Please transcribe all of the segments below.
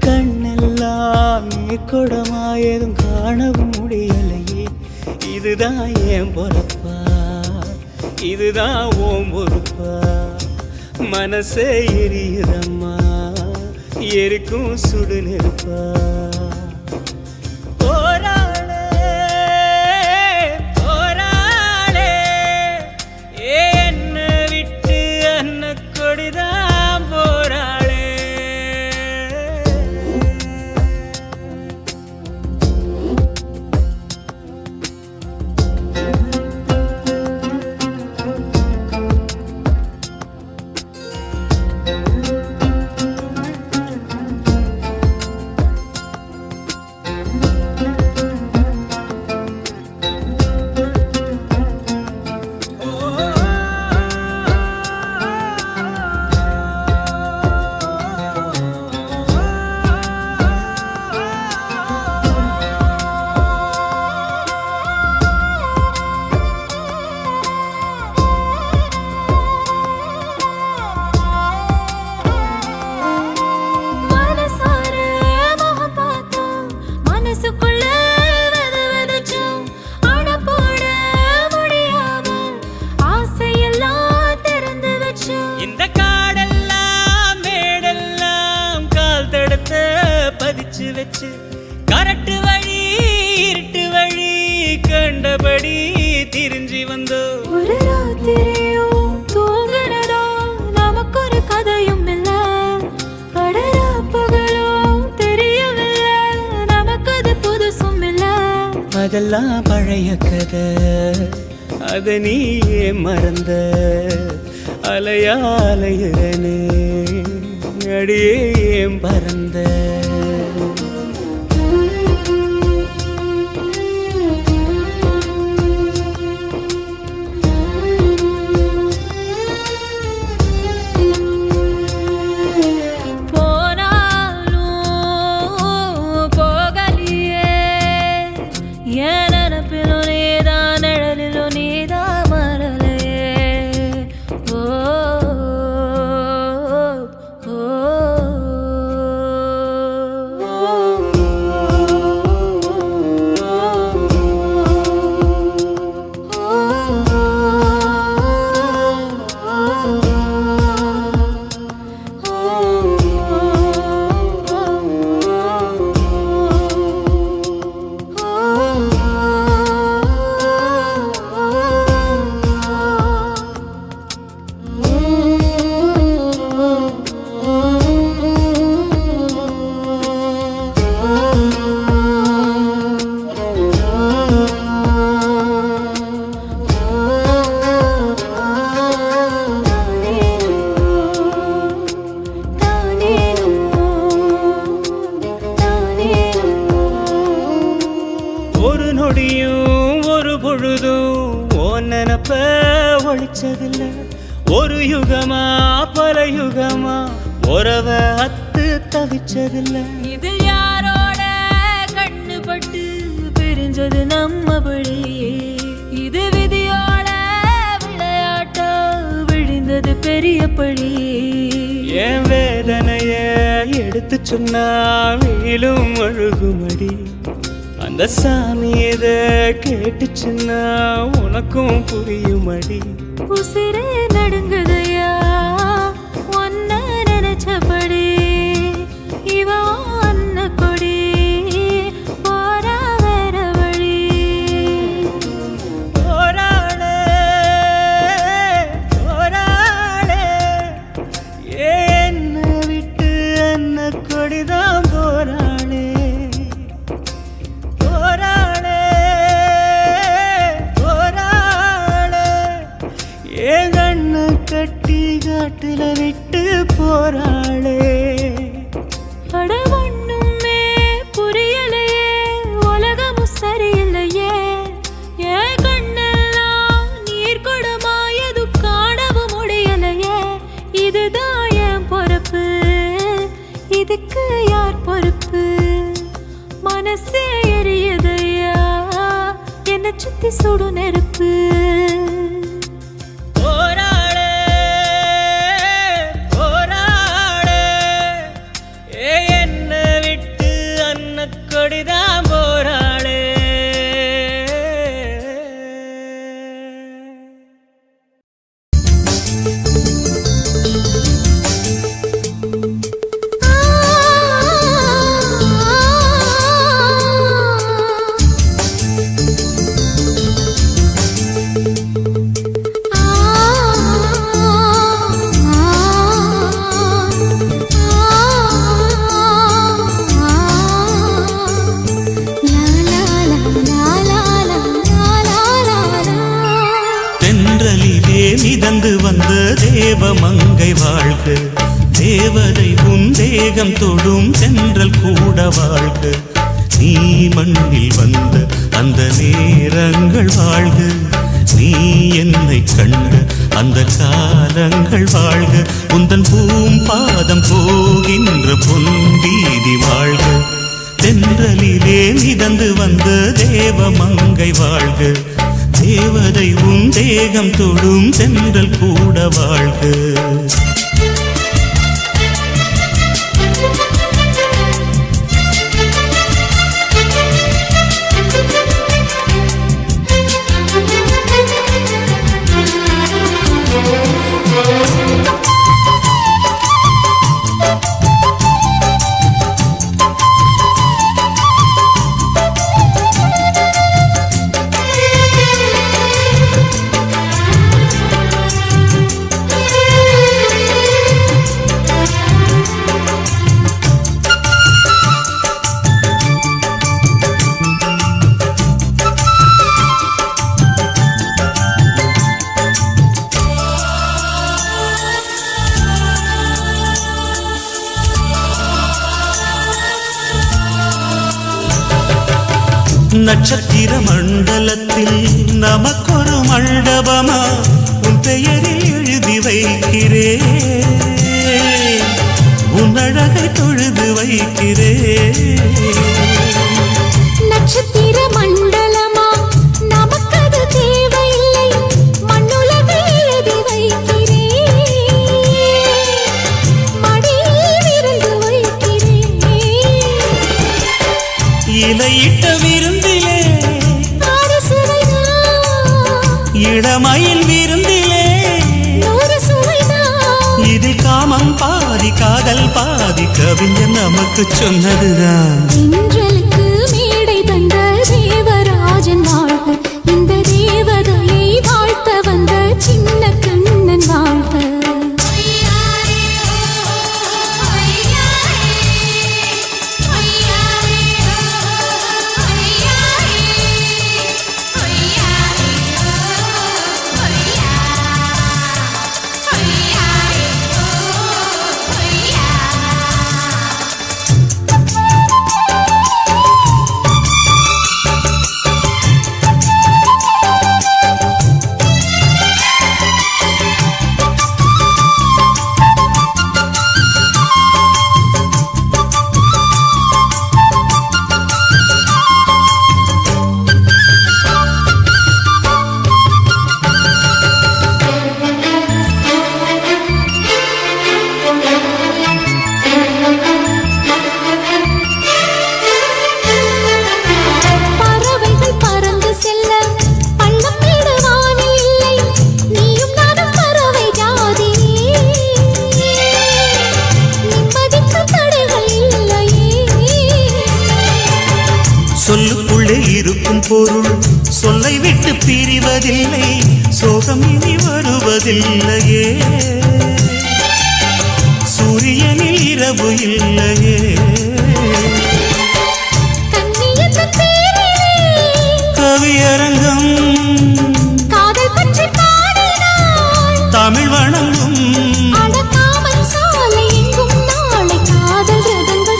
கண்ணெல்லாம் நீர்க்குடமாயதும் காணவும் முடியலையே. இதுதான் என் பொறுப்பா, இதுதான் ஓம் பொறுப்பா? மனசே எரியுதம்மா, எரிக்கும் சுடு நெருப்பா. கரட்டு வழி இருட்டு வழி கண்டபடி திரிஞ்சி வந்தோ. ஒரு ராத்திரியும் தூங்குறதா நமக்கு ஒரு கதையும் இல்ல, அடரா பகலும் தெரியவில்லை நமக்கு அது புதுசும் இல்ல. அதெல்லாம் பழைய கதை, அத நீ மறந்த அலையா அலையுறனே அடியே பறந்த. ஒரு பொழுதும் ஓன் நினப்ப ஒழிச்சதில்லை. ஒரு யுகமா பல யுகமா உறவ அத்து தவிச்சதில்லை. இது யாரோட கண்ணு பட்டு பிரிஞ்சது நம்ம படி, இது விதியோட விளையாட்ட விழுந்தது பெரிய படி. என் வேதனைய எடுத்து சொன்னா வீழும் அழுகுமடி. அந்த சாமி இத கேட்டுச்சுன்னா உனக்கும் புரியுமடி. உசிரே நடுங்குதையா ஒன்ன நினைச்சபடி, இவ அன்ன கொடி போரா வேற வழி. போராளே போராளே என்ன விட்டு அன்ன கொடிதான் போராளே. கட்டி காட்டுல விட்டு போராளே. அட ஒண்ணுமே புரியலையே, உலகமும் சரியில்லையே. என் கண்ணெல்லாம் நீர் கொடமாயது காணவும் முடியலையே. இதுதான் என் பொறுப்பு, இதுக்கு யார் பொறுப்பு? மனசே எரியுதையா என்னை சுத்தி சுடு நெருப்பு. போராளே போராளே என்ன மிதந்து வந்த தேவமங்கை வாழ்க, தேவதை உன் தேகம் தொடும் சென்றல் கூட வாழ்க. நீ மண்ணில் வந்த அந்த நேரங்கள் வாழ்க, நீ என்னை கண்ட அந்த காலங்கள் வாழ்க. உந்தன் பூம்பாதம் போகின்ற பொன்வீதி வாழ்க, தென்றலிலே மிதந்து வந்த தேவமங்கை வாழ்க, தேவதை உன் தேகம் தொடும் சென்றல் கூட வாழ்க. நட்சத்திர மண்டலத்தில் நமக்கொரு மண்டபமா உன் பெயரில் எழுதி வைக்கிறேன், உன் அழகை தொழுது வைக்கிறேன். நட்சத்திர மண்டலமா நமக்கது தேவையில்லை, மண்ணுலகை எழுதி வைக்கிறேன், மடியில் விருந்து வைக்கிறேன். இலையிட்ட விருந்திலே இளமயில் விருந்திலே இதில் காமம் பாதி காதல் பாதி கவிஞர் நமக்கு சொன்னதுதான். தென்றலுக்கு மேடை தந்த தேவராஜன் வாழ்க, இந்த தேவதையை வாழ்த்த வந்த சின்ன கண்ணன் வாழ்க. சொல்லுக்குள்ளே இருக்கும் பொருள் சொல்லை விட்டு பிரிவதில்லை, சோகம் இனி வருவதில்லையே, சூரியனில் இரவு இல்லையே. கவியரங்கம் தமிழ் வணங்கும்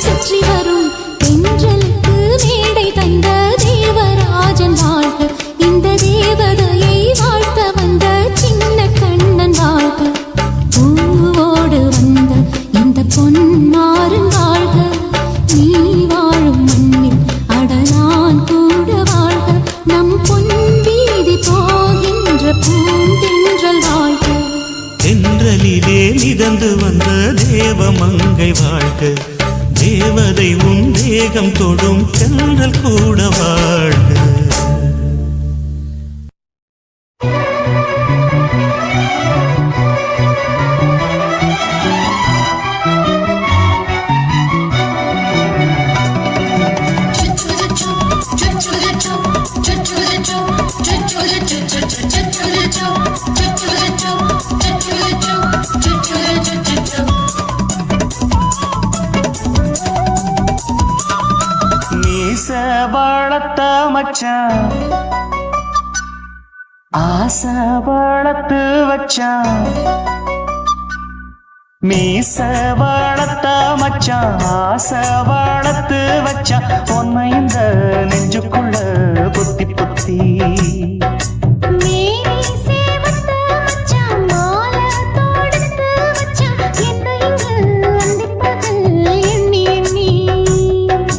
சுற்றி வரும். தென்றலுக்கு மேடை தந்த தேவராஜன் வாழ்க, இந்த தேவதையை வாழ்த்த வந்த சின்ன கண்ணன் வாழ்க. பூவோடு வந்த இந்த பொன்மாறன் வாழ்க, நீ வாழும் மண்ணில் அடலான் கூட வாழ்க. நம் பொன் வீதி போகின்ற பூந்தென்றல் வாழ்க. தென்றலிலே மிதந்து வந்த தேவமங்கை வாழ்க, தேவதை உன் தேகம் தொடும் சென்றல் கூட வாழ்க. மீச வளர்த்த மச்சான் ஆசை வளர்த்து வச்சான் மீச வளர்த்த மச்சான் ஆசை வளர்த்து வச்சான் உன்னை இந்த நெஞ்சுக்குள்ள புத்தி புத்தி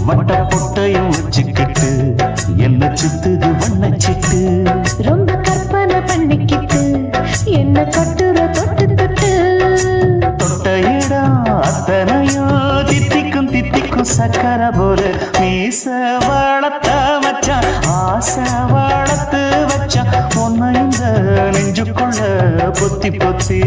வட்ட பொட்டையும் வச்சுக்கிட்டு என்ன சுத்துது வண்ணச்சிட்டு ரொம்ப கற்பனை பண்ணிக்கிட்டு என்ன கட்டுற தொட்டு தொட்டு தொட்ட இடம் அத்தனையோ தித்திக்கும் தித்திக்கும் சக்கர போல மீச வளர்த்த மச்சான் ஆசை வளர்த்து வச்சான் உன்னை இந்த நெஞ்சுக்குள்ள பொத்தி பொத்தி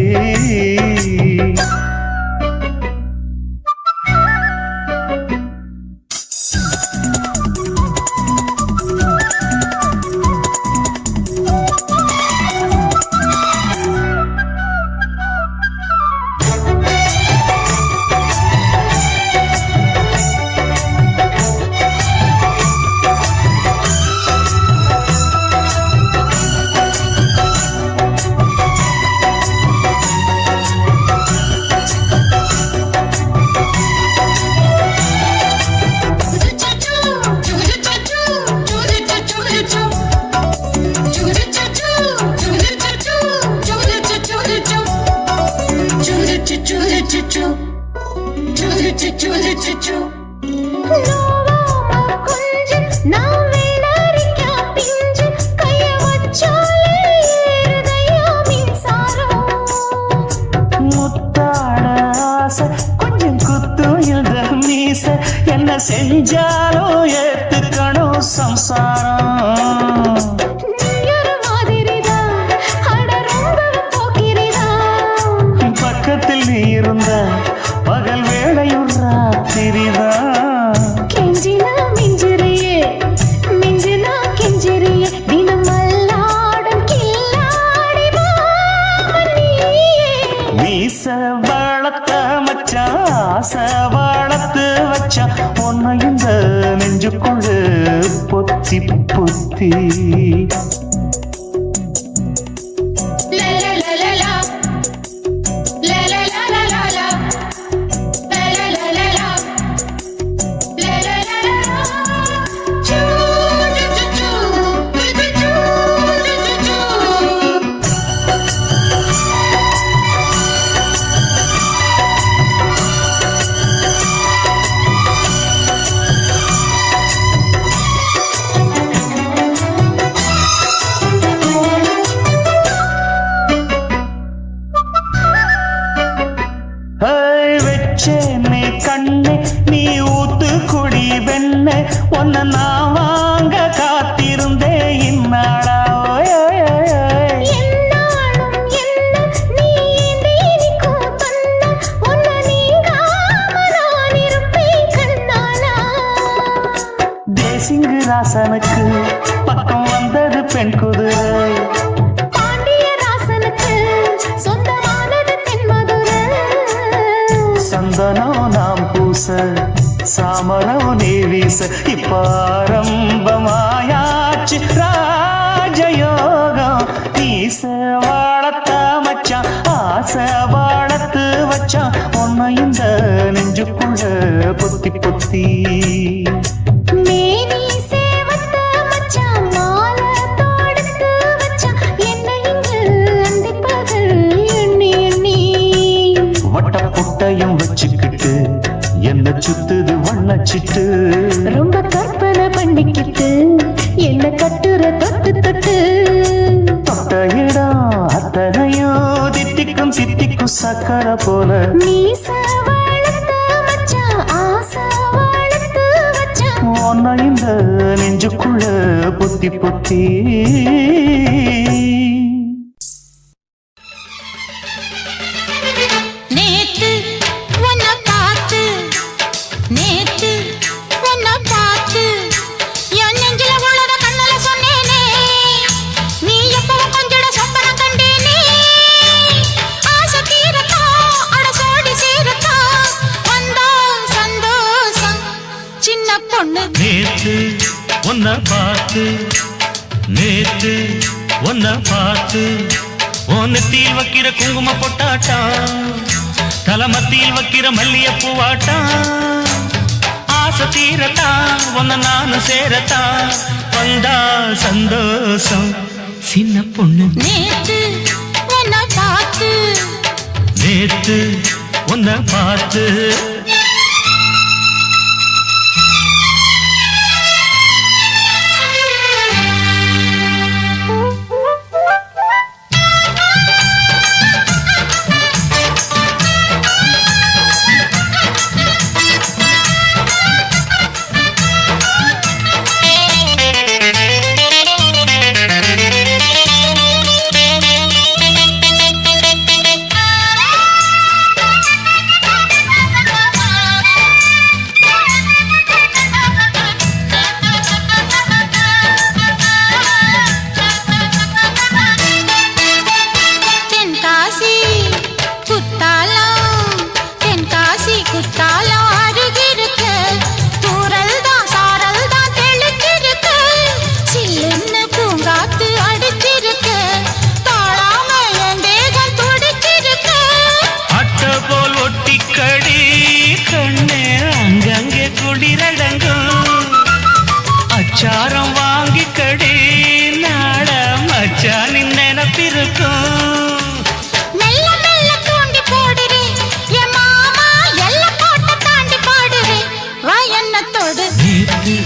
கொஞ்சம் குத்தும் இந்த மீச என்ன செஞ்சாலும் ஏத்துக்கணும் சம்சாரம் பக்கத்தில் நீ இருந்த பகல் வேளையும் ராத்திரிதான் கெஞ்சினா மிஞ்சிறியே மிஞ்சினா கெஞ்சிறியே தினம் மல்லாடும் கில்லாடி மீச வளர்த்த மச்சான் ஆசை வளர்த்து வச்சான் உன்னை இந்த நெஞ்சுக்குள்ள பொத்தி பொத்தி வெச்சேனே கண்ணே நீ ஊத்து குடி வெண்ண உன்னை நான் வாங்க காத்திருந்தே இந்நாளா தேசிங்கு ராசனுக்கு பக்கம் வந்தது பெண் குதிரை சந்தனம் நாம் பூச சாமரம் நீ வீச இப்பாரம்பமாயாச்சு ராஜயோகம் நீச வளர்த்த மச்சான் ஆசை வளர்த்து வச்சான் உன்னை இந்த நெஞ்சுக்குள்ள பொத்தி பொத்தி வட்ட பொட்டையும் வச்சுக்கிட்டு என்ன சுத்துது வண்ணச்சிட்டு ரொம்ப கற்பனை பண்ணிக்கிட்டு என்ன கட்டுற தொட்டு தொட்டு தொட்ட இடம் அத்தனையோ தித்திக்கும் தித்திக்கும் சக்கர போல மீச வளர்த்த மச்சான் ஆசை வளர்த்து வச்சான் உன்னை இந்த நெஞ்சுக்குள்ள பொத்தி பொத்தி நேத்து உன்னை பார்த்து நேத்து உன்னை பார்த்து நெத்தியில் வைக்கிற குங்கும பொட்டாட்டா தலமத்தியில் வைக்கிற மல்லிய பூவாட்டா ஆசை தீரத்தா உன்னை நானும் சேரத்தா வந்தா சந்தோஷம் சின்ன பொண்ணு நேத்து உன்னை பார்த்து நேத்து உன்னை பார்த்து அச்சாரம் வாங்கிக்கடி நாட மச்சானின் நினைப்பிருக்கும் மெல்ல மெல்ல தூண்டி போடுறே என் மாமா எல்லாம் போட்ட தாண்டி பாடுறே வா என்ன தொடு நேத்து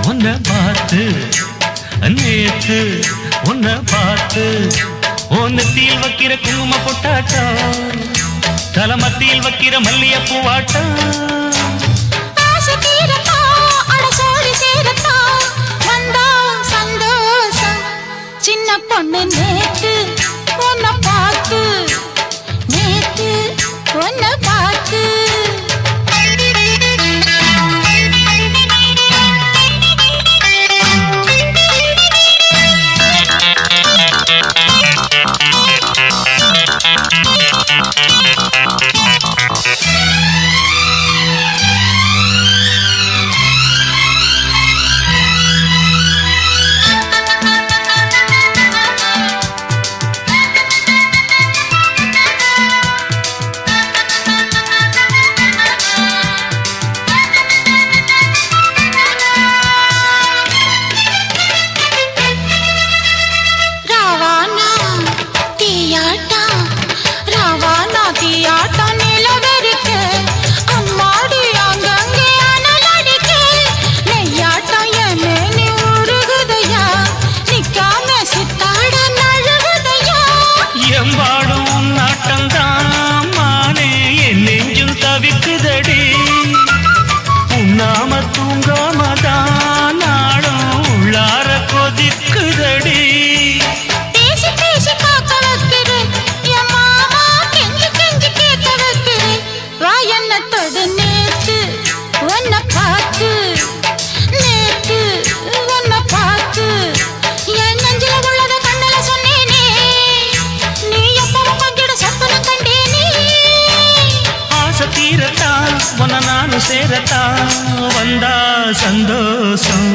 உன்னை பார்த்து நேத்து உன்னை பார்த்து நெத்தியில் வைக்கிற குங்கும பொட்டாட்டா தலமத்தியில் வைக்கிற மல்லிய பூவாட்டா ஆசை தீரத்தா அடசோடி சேரத்தா வந்தா சந்தோஷம் சின்ன பொண்ணு நேத்து உன்னை பார்த்து நேத்து உன்னை பார்த்து சேரத்தா வந்தா சந்தோஷம்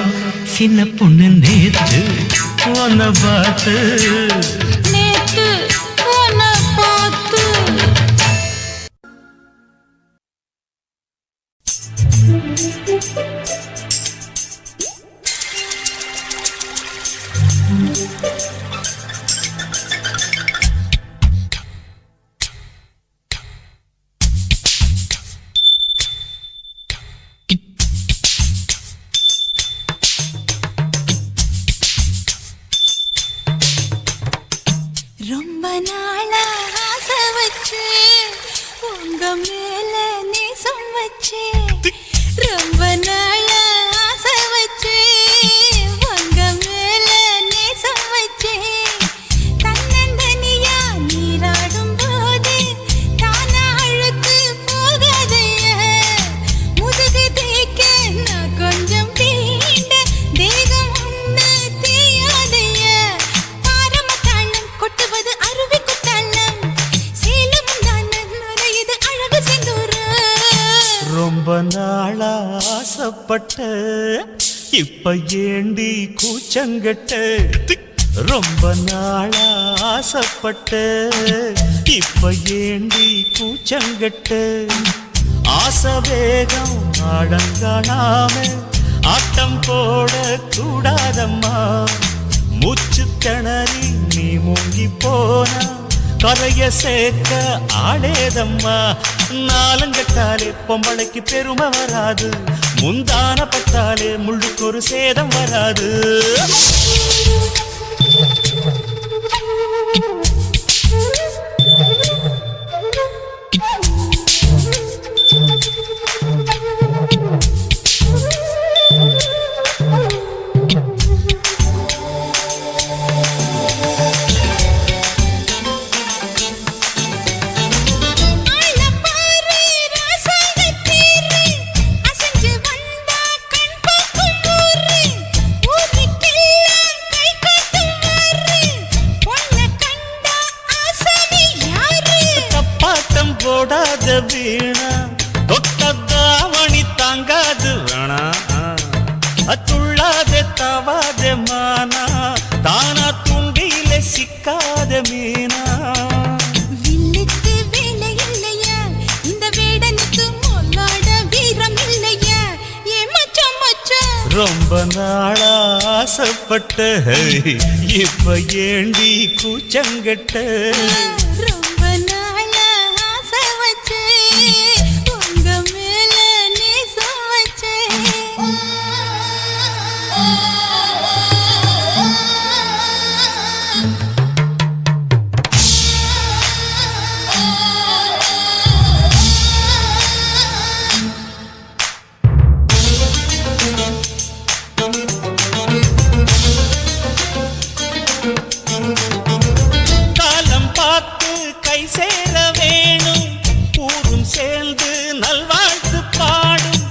சின்ன பொண்ணு நேத்து உன்னை பார்த்து நேத்து உன்னை பார்த்து ரொம்ப நாளா ஆசை வச்சு உங்க மேல நேசம் வச்சு ரொம்ப நாளா ஆசை வச்சு உங்க மேல நேசம் வச்சு தன்னந்தனியா நீராடும் போது தானா அழுக்கு போகாதைய முதுகு தேய்க்க நான் கொஞ்சம் தீண்ட தேகம் ஒண்ணு தேயாதைய பாரமத்தாளம் கொட்டுவது அருவி குத்தாளம் சேலம் நுரையுது அழகு செந்தூரம் ரொம்ப நாளா ஆசைப்பட்ட இப்ப ஏண்டி கூச்சங்கட்ட ரொம்ப நாளா ஆசைப்பட்ட இப்ப ஏண்டி கூச்சங்கட்ட ஆசை வேகம் ஆடங்கானாம ஆட்டம் போட கூடாதம்மா மூச்சு திணறி நீ மூங்கி போனா கரைய சேர்க்க ஆடேதம்மா நாலங்கட்டாலே பொம்பளைக்கு பெருமை வராது முந்தான பட்டாலே முள்ளுக்கு ஒரு சேதம் வராது போடாத வீணா தொட்டதாவணி தாங்காது வேணா அத்துள்ளாத தவாத மானா தானா துண்டியில சிக்காத மீனா வில்லுக்கு வேலை இல்லையா இந்த வேடனுக்கு மொல்லாட வீரம் இல்லையா ஏ மச்சான் மச்சான் ரொம்ப நாளா ஆசைப்பட்ட இப்ப ஏண்டி கூச்சங்கட்ட ரொம்ப நாளா ஆசை வச்சு உங்க மேல நேசம் வச்சு காலம் பார்த்து கை சேர வேணும் ஊரும் சேர்ந்து நல்வாழ்த்து பாடும்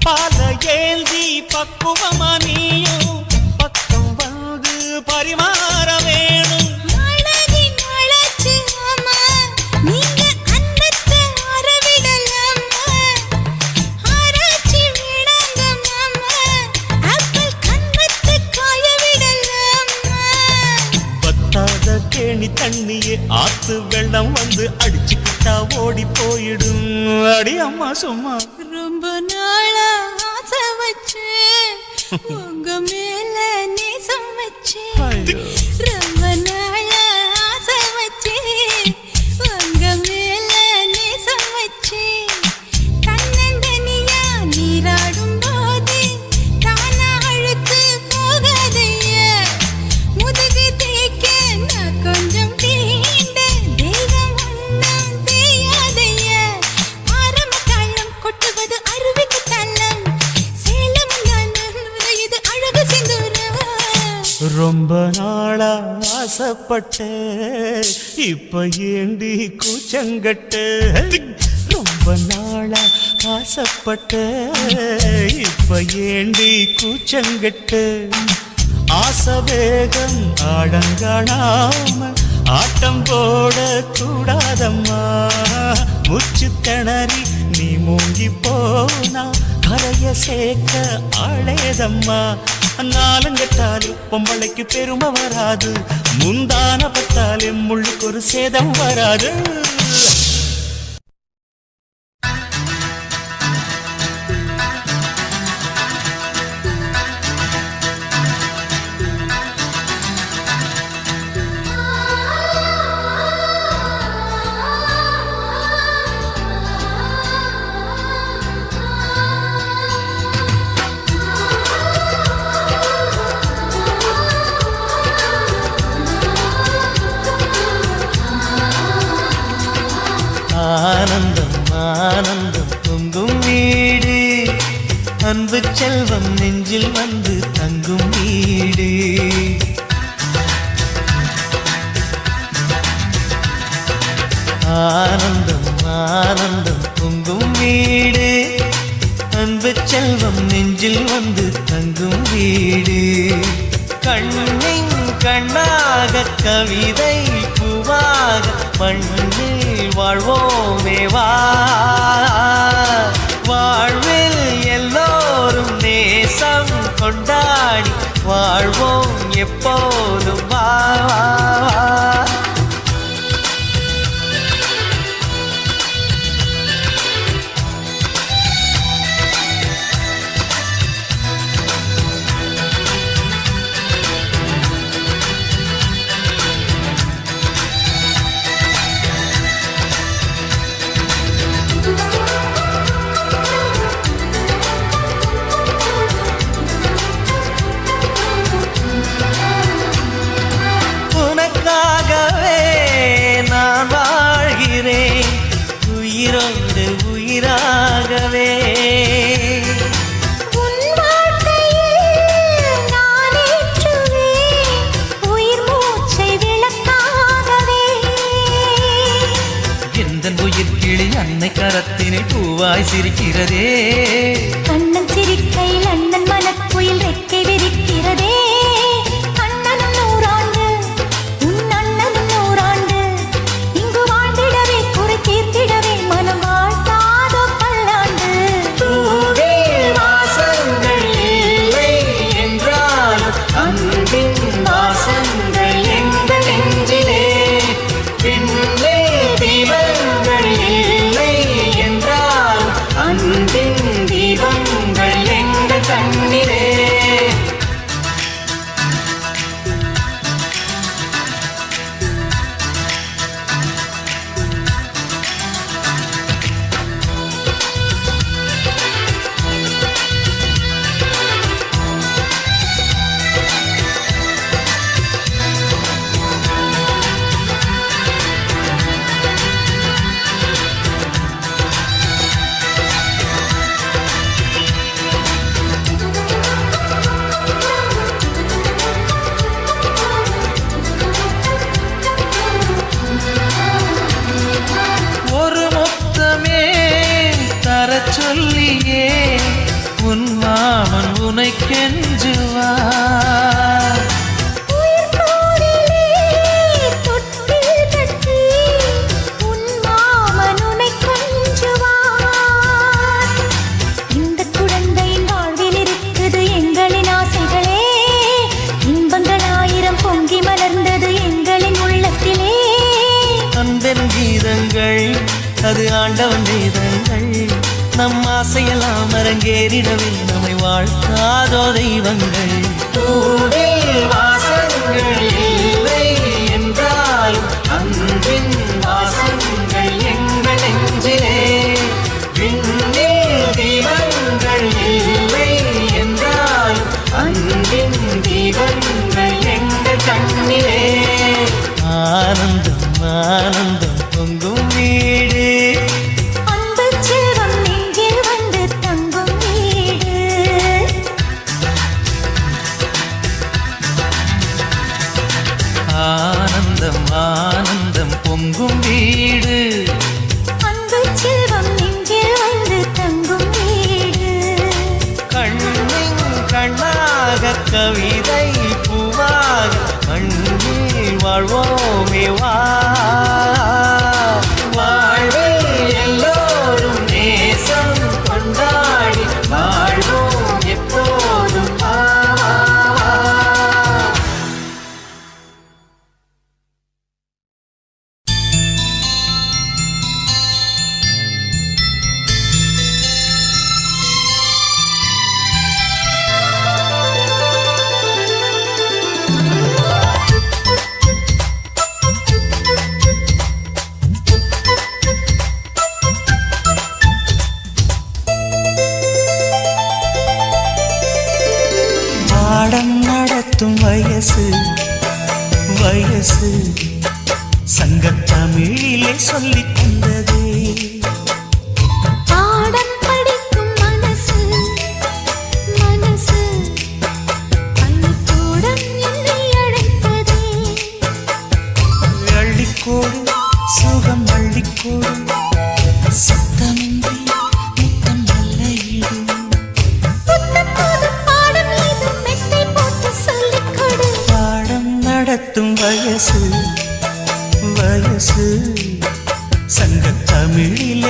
பால ஏந்தி பக்குவமா நீயும் பக்கம் வந்து பரிமாற வேணும் அழகின் அழகு அம்மா நீங்க அன்னத்தை அறவிடலாமா ஆராய்ச்சி விடாங்க மாமா ஆப்பிள் கண்ணத்தை காய விடலாமா பத்தாத கேணி தண்ணியே ஆத்து வெள்ளம் வந்து அடிச்சுக்கிட்டா ஓடி போயிடும் அடி அம்மா சும்மா ரொம்ப நாளா ஆசை வச்சு உங்க மேல நேசம் வச்சு ஐயோ. ரொம்ப நாளா ஆசை வச்சு உங்க மேல நேசம் வச்சு தன்னந்தனியா நீராடும் போது தானா அழுத்து போகாதையா முதுகு தேய்க்க நான் கொஞ்சம் தீண்ட தெய்வம் ஒன்றும் தேயாதையா ஆரம்ப தாளம் கொட்டுவது அருவிக்கு தன்னம் சேலம் நானும் இது அழகு சிந்துரம் ரொம்ப நாளா ஆசைப்பட்ட இப்ப ஏண்டி கூச்சங்கட்ட ரொம்ப நாளா ஆசைப்பட்ட இப்ப ஏண்டி கூச்சங்கட்ட ஆசை வேகம் ஆடங்கானாம ஆட்டம் போட கூடாதம்மா மூச்சு திணறி நீ மூங்கி போனா கரைய சேர்க்க ஆளேதம்மா நாலங்கட்டாலே பொம்பளைக்கு பெருமை வராது முந்தான பட்டாலே முள்ளுக்கு ஒரு சேதம் வராது ஆனந்தம் ஆனந்தம் பொங்கும் வீடு அன்பு செல்வம் நெஞ்சில் வந்து தங்கும் வீடு ஆனந்தம் ஆனந்தம் பொங்கும் வீடு அன்பு செல்வம் நெஞ்சில் வந்து தங்கும் வீடு கண்ணின் கண்ணாக கவிதை பூவாக மண்ணில் வாழ்வோமே வா வாழ்வில் எல்லோரும் நேசம் கொண்டாடி வாழ்வோம் எப்போதும் வா வா, வா. உனக்காகவே நான் வாழ்கிறேன் உயிரோடு உயிராகவே. உன் வாழ்க்கையில் நான் ஏற்றுவேன் உயிர் மூச்சை விளக்காகவே. எந்தன் உயிர் கிளி அன்னை கரத்தினில் பூவாய் சிரிக்கிறதே. கண்ணன் சிரிக்கையில் அண்ணன் மனக்குயில் ரெக்கை விரிக்கிறதே. அண்ணனும் நூறாண்டு உன் அண்ணனும் நூறாண்டு இங்கு வாழ்ந்திடவே குறை தீர்த்திடவே மனம் வாழ்த்தாதோ பல்லாண்டு. பூவில் வாசங்கள் இல்லை என்றாலும் அன்பின் வாசங்கள் எங்கள் நெஞ்சிலே. பின்னே தீபங்கள் இல்லை என்றாலும் அன்பின் தீபங்கள் எங்கள் கண்ணிலே. ஒரு முத்தமே தரச் சொல்லியே உன் மாமன் உனை கெஞ்சுவார். உயிர் கோவிலே தொட்டில் கட்டி உன் மாமன் உன்னை கொஞ்சுவார். இந்த குழந்தையின் வாழ்வில் இருக்குது எங்களின் ஆசைகளே. இன்பங்கள் ஆயிரம் பொங்கி மலர்ந்தது எங்களின் உள்ளத்திலே. அன்பென் கீதங்கள் அது ஆண்டவன் வேதங்கள். நம் ஆசையெல்லாம் அரங்கேறிடவே நம்மை வாழ்த்தாதோ தெய்வங்கள். பூவில் வாசங்கள் இல்லை என்றாலும் அன்பின் வாசங்கள் எங்கள் நெஞ்சிலே. விண்ணில் தீபங்கள் இல்லை என்றாலும் அன்பின் தீபங்கள் எங்கள் கண்ணிலே. ஆனந்தம் ஆனந்தம் பொங்கும் வீடு அன்பு செல்வம் நெஞ்சில் வந்து தங்கும் வீடு. ஆனந்தம் ஆனந்தம் பொங்கும் வீடு. அன்பு செல்வம் நெஞ்சில் வந்து தங்கும் வீடு. கண்ணின் கண்ணாக கவிதை பூவாக மண்ணில் வாழ்வோமே வா. வாழ்வில் எல்லோரும் நேசம் கொண்டாடி வாழ்வோம் எப்போதும் வா, வா, வா. பாடம் நடத்தும் வயசு வயசு சங்கத்தமிழிலே சொல்லித் தந்ததே. பாடம் படிக்கும் மனசு மனசு பள்ளிக்கூடம் என்னை அழைத்ததே. அள்ளிக்கோடு சுகம் அள்ளிக்கோடு சத்தமின்றி முத்தம் நல்ல ஈடு. புத்தம் புதும் பாடம் ஏதும் மெத்தை போட்டு சொல்லிக் கொடு. பாடம் நடத்தும் வயசு வயசு சங்கத்தமிழிலே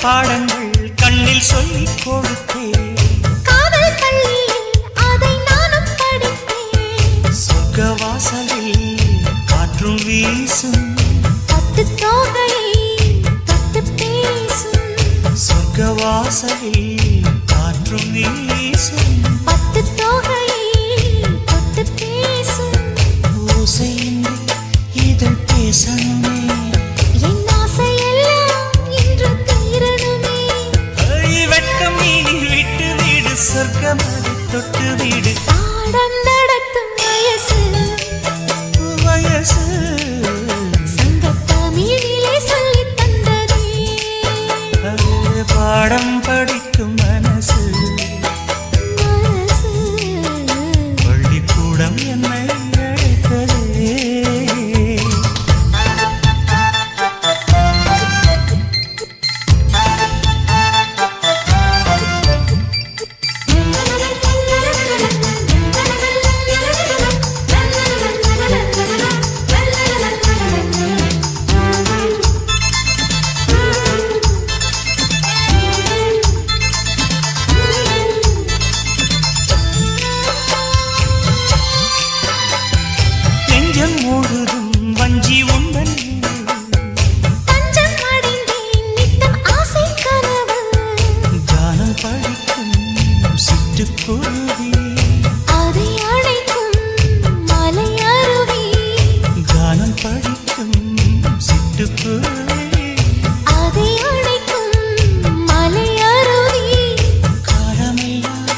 பாடங்கள் கண்ணில் சொல்லிக் கொடுத்தேன். காதல் பள்ளியில் அதை நானும் படித்தேன். சொர்க்க வாசலில் காற்றும் வீசும். பட்டு தோகையை தொட்டு பேசும். சொர்க்க வாசலில் காற்றும் வீசும். பட்டு தோகையை தொட்டு பேசும். ஓசையின்றி இதழ் பேசணுமே. என் ஆசையெல்லாம் இன்று தீரணுமே. வெட்கம் நீ விட்டு வீடு சொர்க்கமது தொட்டு வீடு. பாடம் நடத்தும் வயசு வயசு சங்கத்தமிழிலே சொல்லித் தந்ததே. பாடம் படிக்கும் மனசு. மனசு பள்ளிக்கூடம் என்னை அழைத்ததே. நெஞ்சம் முழுதும் வஞ்சி உந்தன். தஞ்சம் அடைந்தேன் நித்தம் ஆசை கனவு. கானம் படிக்கும் சிட்டுக்குருவி. அதை அழைக்கும் மலை அருவி. கானம் படிக்கும் சிட்டுக்குருவி. அதை அழைக்கும் மலை அருவி. காலமெல்லாம்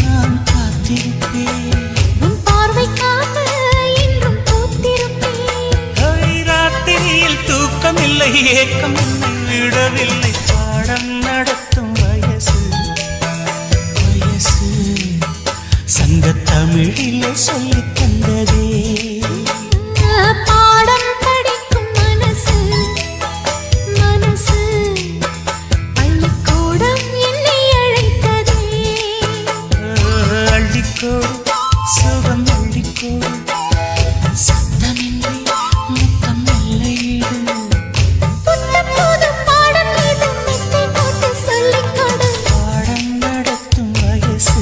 நான் காத்திருப்பேன். உன் பார்வைக்காக இன்றும் பூத்திருப்பேன். ராத்திரியில் தூக்கமில்லை, ஏக்கம் என்னை விடவில்லை. பாடம் நடத்தும் வயசு. வயசு சங்கத்தமிழிலே சொல்லித் தந்ததே. பாடம் படிக்கும் மனசு. மனசு பள்ளிக்கூடம் என்னை அழைத்ததே. அள்ளிக்கோடு சுகம் அள்ளிக்கோடு. சத்தமின்றி முத்தம் இல்லையீடு. புத்தம் புதும் பாடம் இது மெத்தை போட்டு சொல்லிக் கொடு. பாடம் நடத்தும் வயசு.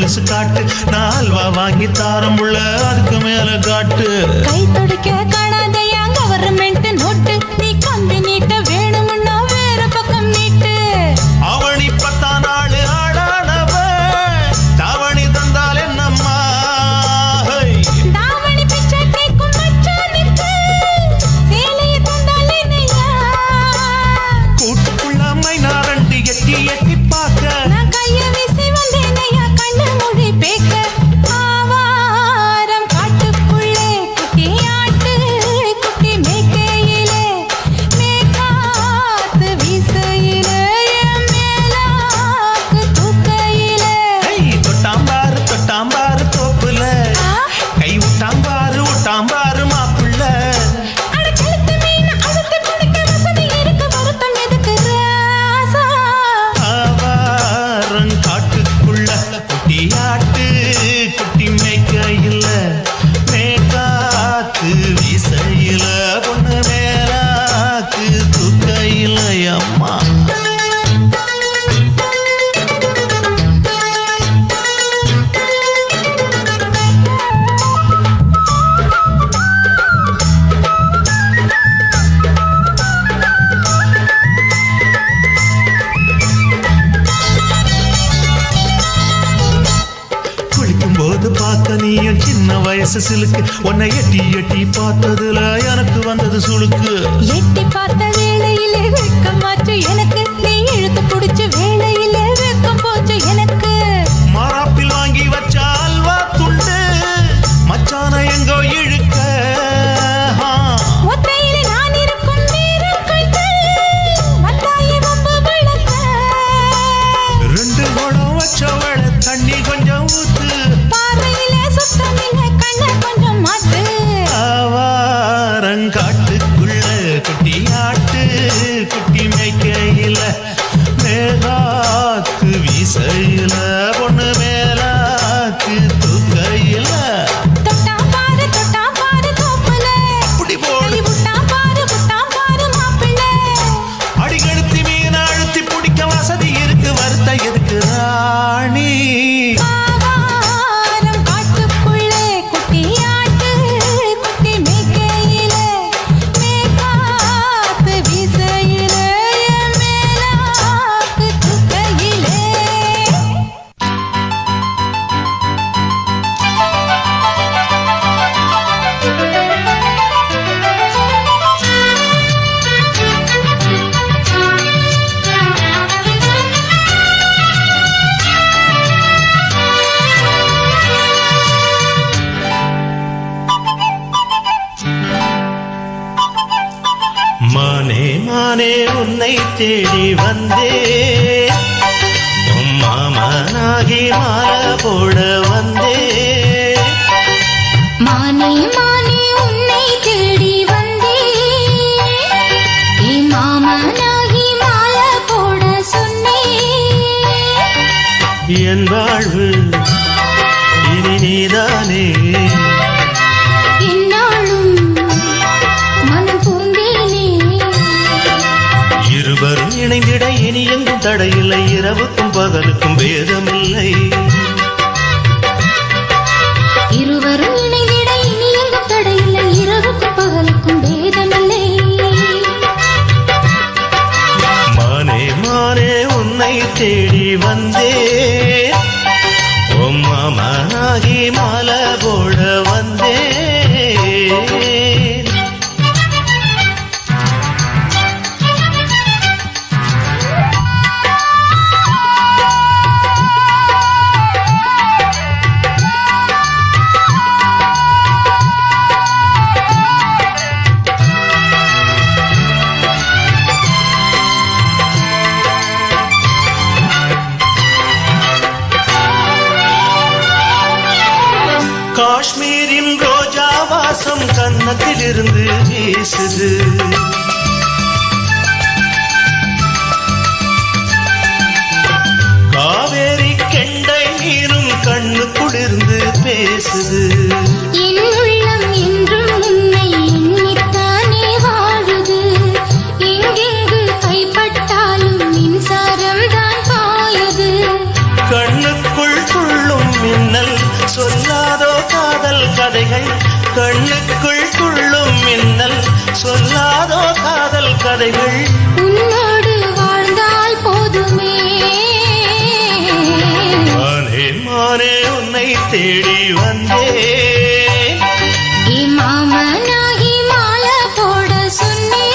கொலுசு காட்டு, நான் அல்வா வாங்கி தாரம் உள்ள அதுக்கு மேல காட்டு. கை துடிக்க காணாதையா கவர்மெண்ட் நோட்டு, நீ கம்பி நீட்ட வேணும்னா வேற பக்கம் நீட்டு. அவனி 10 நாள் ஆடானவ தாவணி தந்தால் என்னம்மா, தாவணி பிச்சை கேக்கும் மச்சானுக்கு சேலையை தந்தால் என்னையா. கூட்டுக்குள்ள மைனா ரெண்டு எட்டி எட்டி பார்க்க, நான் கைய வீசி வந்தேனையா கண்ணு மொழி பேக்க. ஆவாரம் காட்டுக்குள்ளே குட்டி ஆட்டு குட்டி மேய்க்கையிலே, மேற்காத்து வீசையிலே, என் மேலாக்கு தூக்கையிலே. தொட்டாம்பாரு தொட்டாம்பாரு தோப்புல, கை விட்டாம்பாரு விட்டாம்பாரு மாப்புள்ள. அட கழுத்து மீன் அழுத்து குடிக்க வசதி இருக்கு, வருத்தம் எதுக்கு ராசா. ஆவாரம் காட்டுக்குள்ள குட்டி ஆட்டு குட்டி மேய்க்கையில, மேற்காத்து வீசையில, பொண்ணு மேலாக்கு தூக்கையில. அம்மா குளிக்கும் போது பார்க்க நீயும் சின்ன வயசு சிலுக்கு, உன்னை எட்டி எட்டி பார்த்ததுல எனக்கு வந்தது சுளுக்கு. எட்டி பார்த்த வேளையிலே வெட்கமாச்சு எனக்கு, நீ இழுத்து புடிச்சு வேளையிலே வெட்கம் போச்சு எனக்கு. மாறாப்பில் வாங்கி வச்ச அல்வா துண்டு மச்சான எங்கோ இழுக்க. ஒத்தையிலே நான் இருக்கும் நேரம் கழித்து வந்தாயே வம்பு விளக்க. 2 குடம் வச்சவள தண்ணி கொஞ்சம் ஊத்து, பார்வையிலே சுத்தமில்லை கண்ண கொஞ்சம் மாத்து. ஆவாரங்காட்டுக்குள்ள குட்டி ஆட்டு குட்டி மேய்க்கையில, மேலாக்கு வீசையில, பொண்ணு மேலாக்கு தூக்கையில. தொட்டாம் பாரு தோப்புல, அப்படி போடு கை விட்டாம் பாரு மாப்பிள்ளை. அடிக்கடுத்தி மீன் அழுத்தி பிடிக்க வசதி இருக்கு, வருத்த எதுக்கு ராணி. ஆவாரம் காட்டுக்குள்ளே குட்டி ஆட்டு குட்டி மேய்க்கையிலே, மேற்காத்து வீசையிலே, என் மேலாக்கு தூக்கையிலே. மானே மானே உன்னை தேடி வந்தே, உன் மாமனாகி மாலை போட வந்தே. மானே மானே உன்னை தேடி வந்தேன், என் மாமனாகி மாலை போட சொன்னேன். என் வாழ்வு இனி நீதானே, என்னாலும் மனம் பூந்தேனே. இருவரும் இணைந்திட இனி எங்கும் தடையில்லை, இரவுக்கும் பகலுக்கும் பேதமில்லை. இருவரும் இணைந்திட இனி எங்கும் தடையில்லை, இரவுக்கும் பகலுக்கும் பேதமில்லை. மானே மானே உன்னை தேடி வந்தே, உன் மாமனாகி மாலை போட வந்தே. காஷ்மீரின் ரோஜா வாசம் கன்னத்திலிருந்து வீசுது, காவேரி கெண்டை நீரும் கண்ணு குளிர்ந்து பேசுது. என் உள்ளம் என்றும் உன்னை எண்ணித்தானே வாழுது, எங்கெங்கு கைப்பட்டாலும் மின்சாரம் தான் பாயுது. கண்ணுக்குள் துள்ளும் கண்ணுக்குள் துள்ளும் மின்னல் சொல்லாதோ காதல் கதைகள் உன்னோடு வாழ்ந்தால் போதுமே மானே மானே உன்னை தேடி வந்தேன் மாமனாகி மாலை போட சொன்னேன்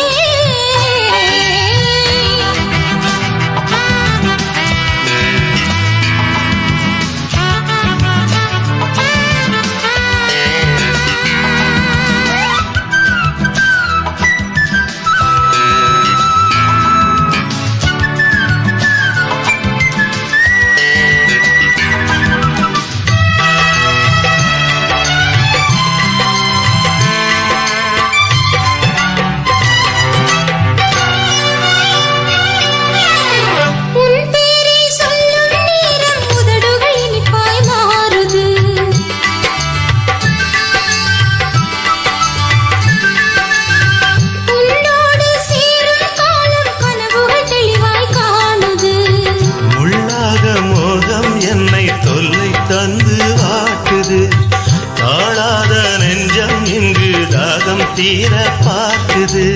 உன் பேரை சொல்லும் நேரம் உதடுகள் இனிப்பாய் மாறுது உன்னோடு சேரும் காலம் கனவுகள் தெளிவாய் காணுது முள்ளாக மோகம் என்னை தொல்லை தந்து வாட்டுது தாழாத நெஞ்சம் இங்கு தாகம் தீர பார்க்குது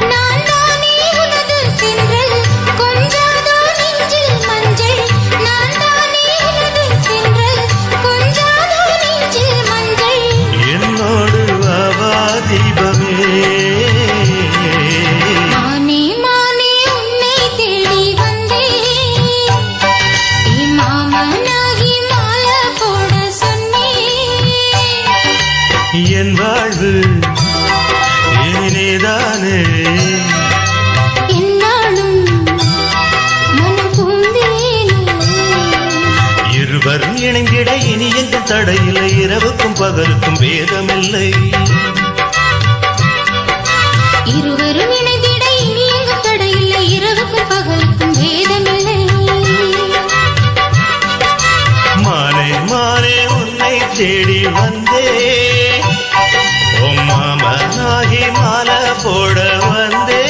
நான் தானே உனது தென்றல் கொஞ்சாதோ நெஞ்சில் மஞ்சள் நான் தானே உனது தென்றல் கொஞ்சாதோ நெஞ்சில் மஞ்சள் என்னோடு வாவா தீபமே மானே மானே உன்னை தேடி வந்தேன் மாமனாகி மாலை போட சொன்னேன் என் வாழ்வு இனிதானே என்னாலும் மனம் பூந்தேனே இருவர் இணைந்திட இனி எங்கும் தடையில்லை இரவுக்கும் பகலுக்கும் வேதமில்லை இருவரும் இணைந்திட இனி எங்கும் தடையில்லை இரவுக்கும் பகலுக்கும் வேதமில்லை மானே மானே உன்னை தேடி வந்தே ஓ மாமனாகி மாலை போட வந்தே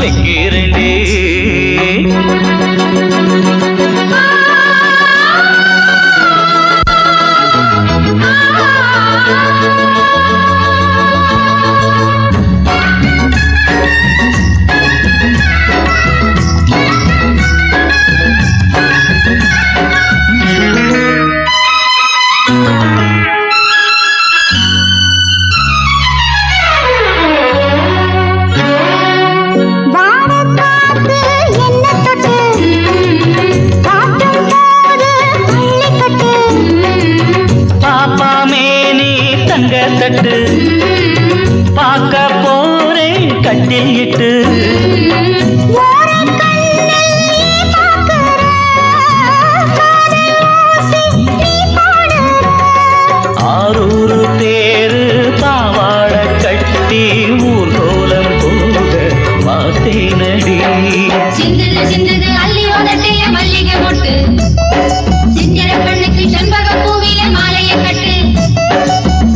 வைக்கிறேன்டே. தட்டு பார்க்க போறேன் கட்டில் இட்டு ஆரூரு தேரு பாவாட கட்டி ஊர்கோலம் போக பார்த்தேனடி. சிந்தது சிந்தது அள்ளி உதட்டிய மல்லிகை மொட்டு சிந்திர பெண்ணுக்கு செண்பக பூவில மாலைய கட்டு.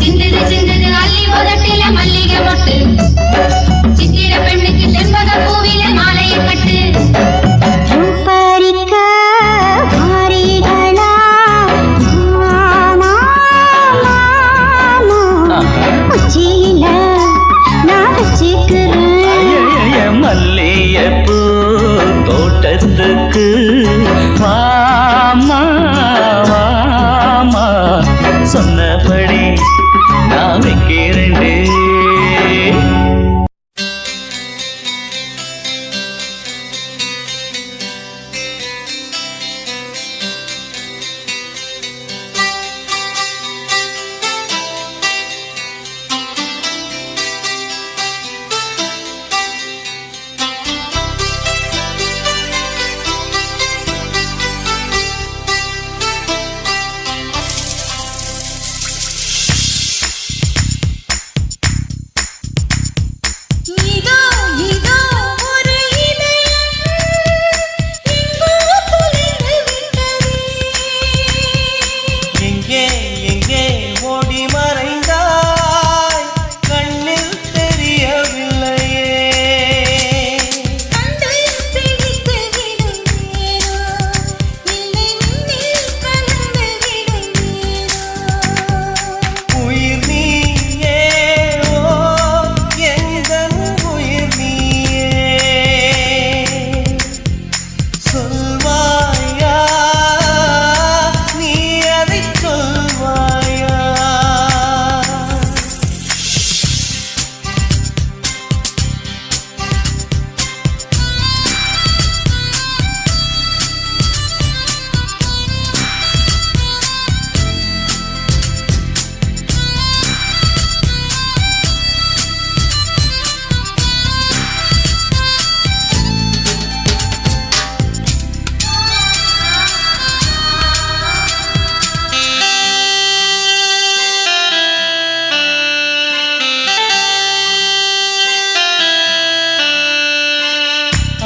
சிந்தது சிந்தது அள்ளி உதட்டில மல்லிகை மொட்டு சித்திர பெண்ணுக்கு செண்பக பூவில மாலைய கட்டு. மல்லியப்பூ தோட்டத்துக்கு வாமா வாமா சொன்னபடி நான் வைக்கிறேன்டே.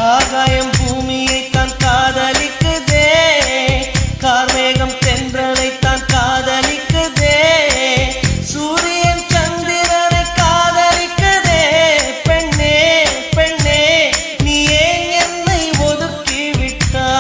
ஆகாயம் பூமியை தான் காதலிக்குதே, கார்மேகம் தென்றலை தான் காதலிக்குதே, சூரியன் சந்திரனை காதலிக்குதே. பெண்ணே பெண்ணே நீ ஏன் என்னை ஒதுக்கி விட்டாய்?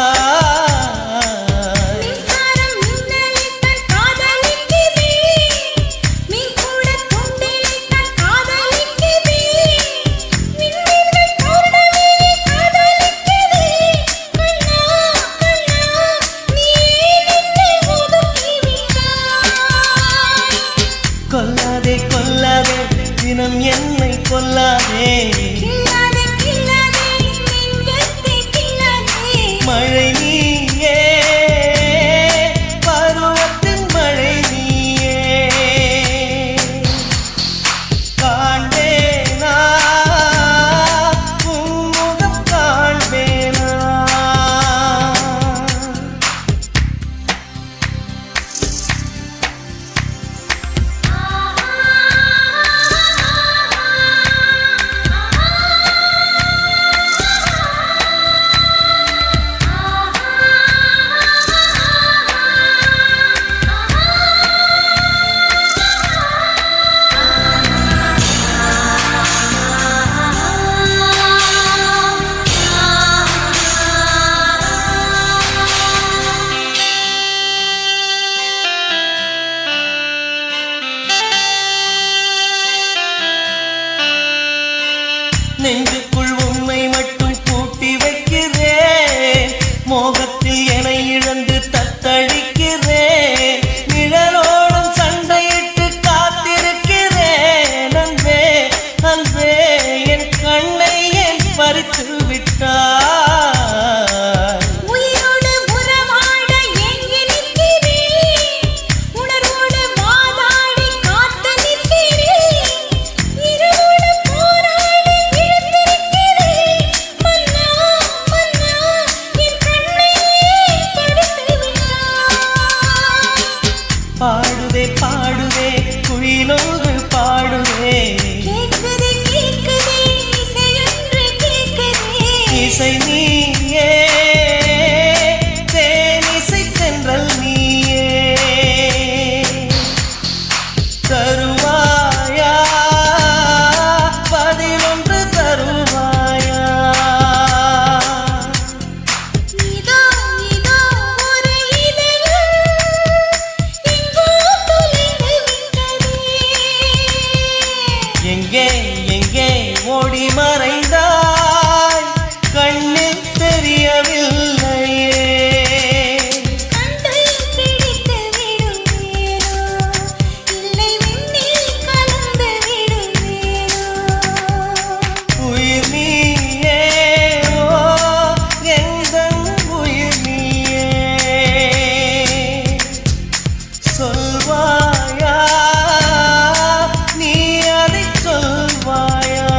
தேனிசை நீயே தேனிசை தென்றல் நீயே தருவாயா பதிலொன்று தருவாயா இதோ இதோ ஒரு இதழ் எங்கோ தொலைந்து விட்டதே எங்கே எங்கே ஓடி மறைந்தாய் கண்ணில் தெரியவில்லையே கண்டு பிடித்து விடுவேனோ இல்லை விண்ணில் கலந்து விடுவேனோ உயிர் நீயே ஓ எந்தன் உயிர் நீயே சொல்வாயா நீ அதை சொல்வாயா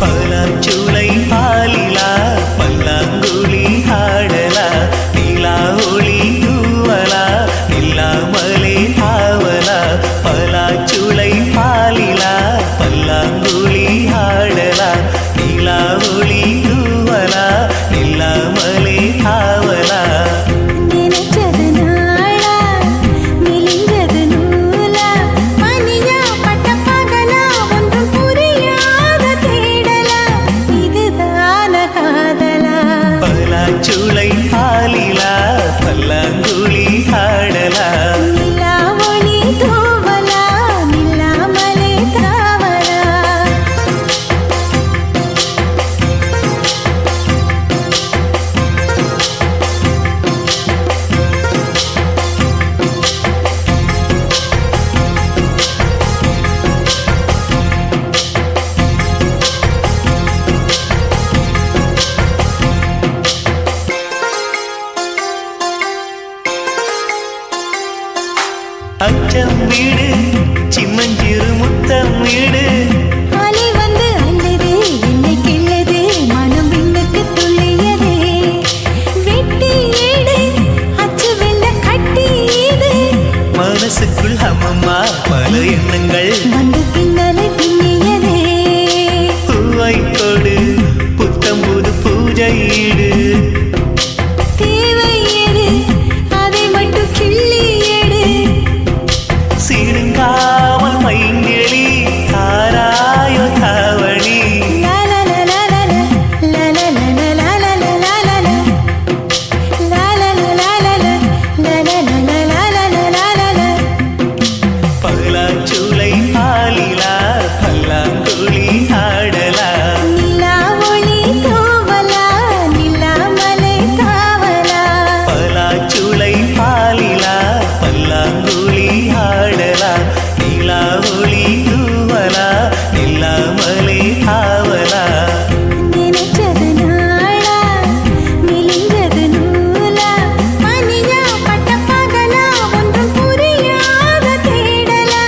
பலாச்சூளை பாலிலா பல்லாங்குழி ஆடலா நிலா ஒளி தூவலா நில்லாமலே ஆவலா பலாச்சூளை பாலிலா பல்லாங்குழி ஆடலா நிலா ஒளி தூவலா நில்லாமலே ஆவலா நினைச்சது நாளா மெலிஞ்சது நூலா மணியா பட்ட பகலா ஒன்றும் புரியாத தேடலா இதுதான காதலா பலாச்சூளை பாலிலா பல்லாங்குழி ஆடலா நிலா ஒளி தூவலா நில்லாமலே தாவலா அச்சம் வீடு சிம்மஞ்சிறு முத்தம் வீடு அலை வந்து அள்ளுது என்னை கிள்ளுது மனம் விண்ணுக்கு துள்ளியதே வெட்டி ஏடு அச்சு வெள்ள கட்டி இது மனசுக்குள் அம்மம்மா பல எண்ணங்கள் வந்து பின்னலை பின்னியதே பூவை கொடு புத்தம் புது பூஜையீடு தேவை எடு அதை மட்டும் கிள்ளி எடு சீடுங்காமல் மைங்கெளி தாராயோ தாவணி பலாச்சூளை பாலிலா பல்லாங்குழி ஆடலா நிலா ஒளி தூவலா நில்லாமலே தாவலா பலாச்சூளை பாலிலா பல்லாங்குழி ஆடலா நிலா ஒளி தூவலா நில்லாமலே ஆவலா நினைச்சது நாளா மெலிஞ்சது நூலா மணியா பட்ட பகலா ஒன்றும் புரியாத தேடலா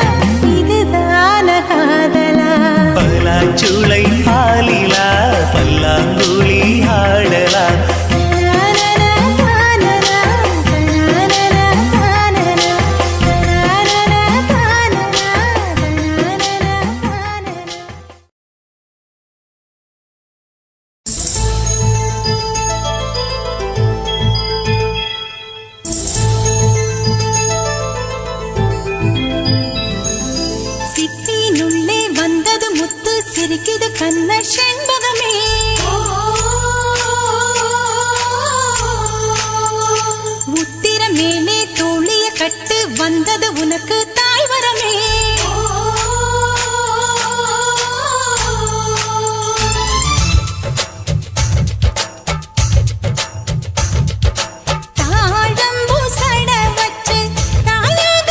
இதுதான காதலா பலாச்சூளை பாலிலா பல்லாங்குழி ஆடலா சிப்பினுள்ளே வந்தது முத்து சிரிக்குது கண்ண செண்பகமே உத்திர மேலே தோழிய கட்டு வந்தது உனக்கு தாய்வரமே தாழம்பூ சட வச்சு தாயாக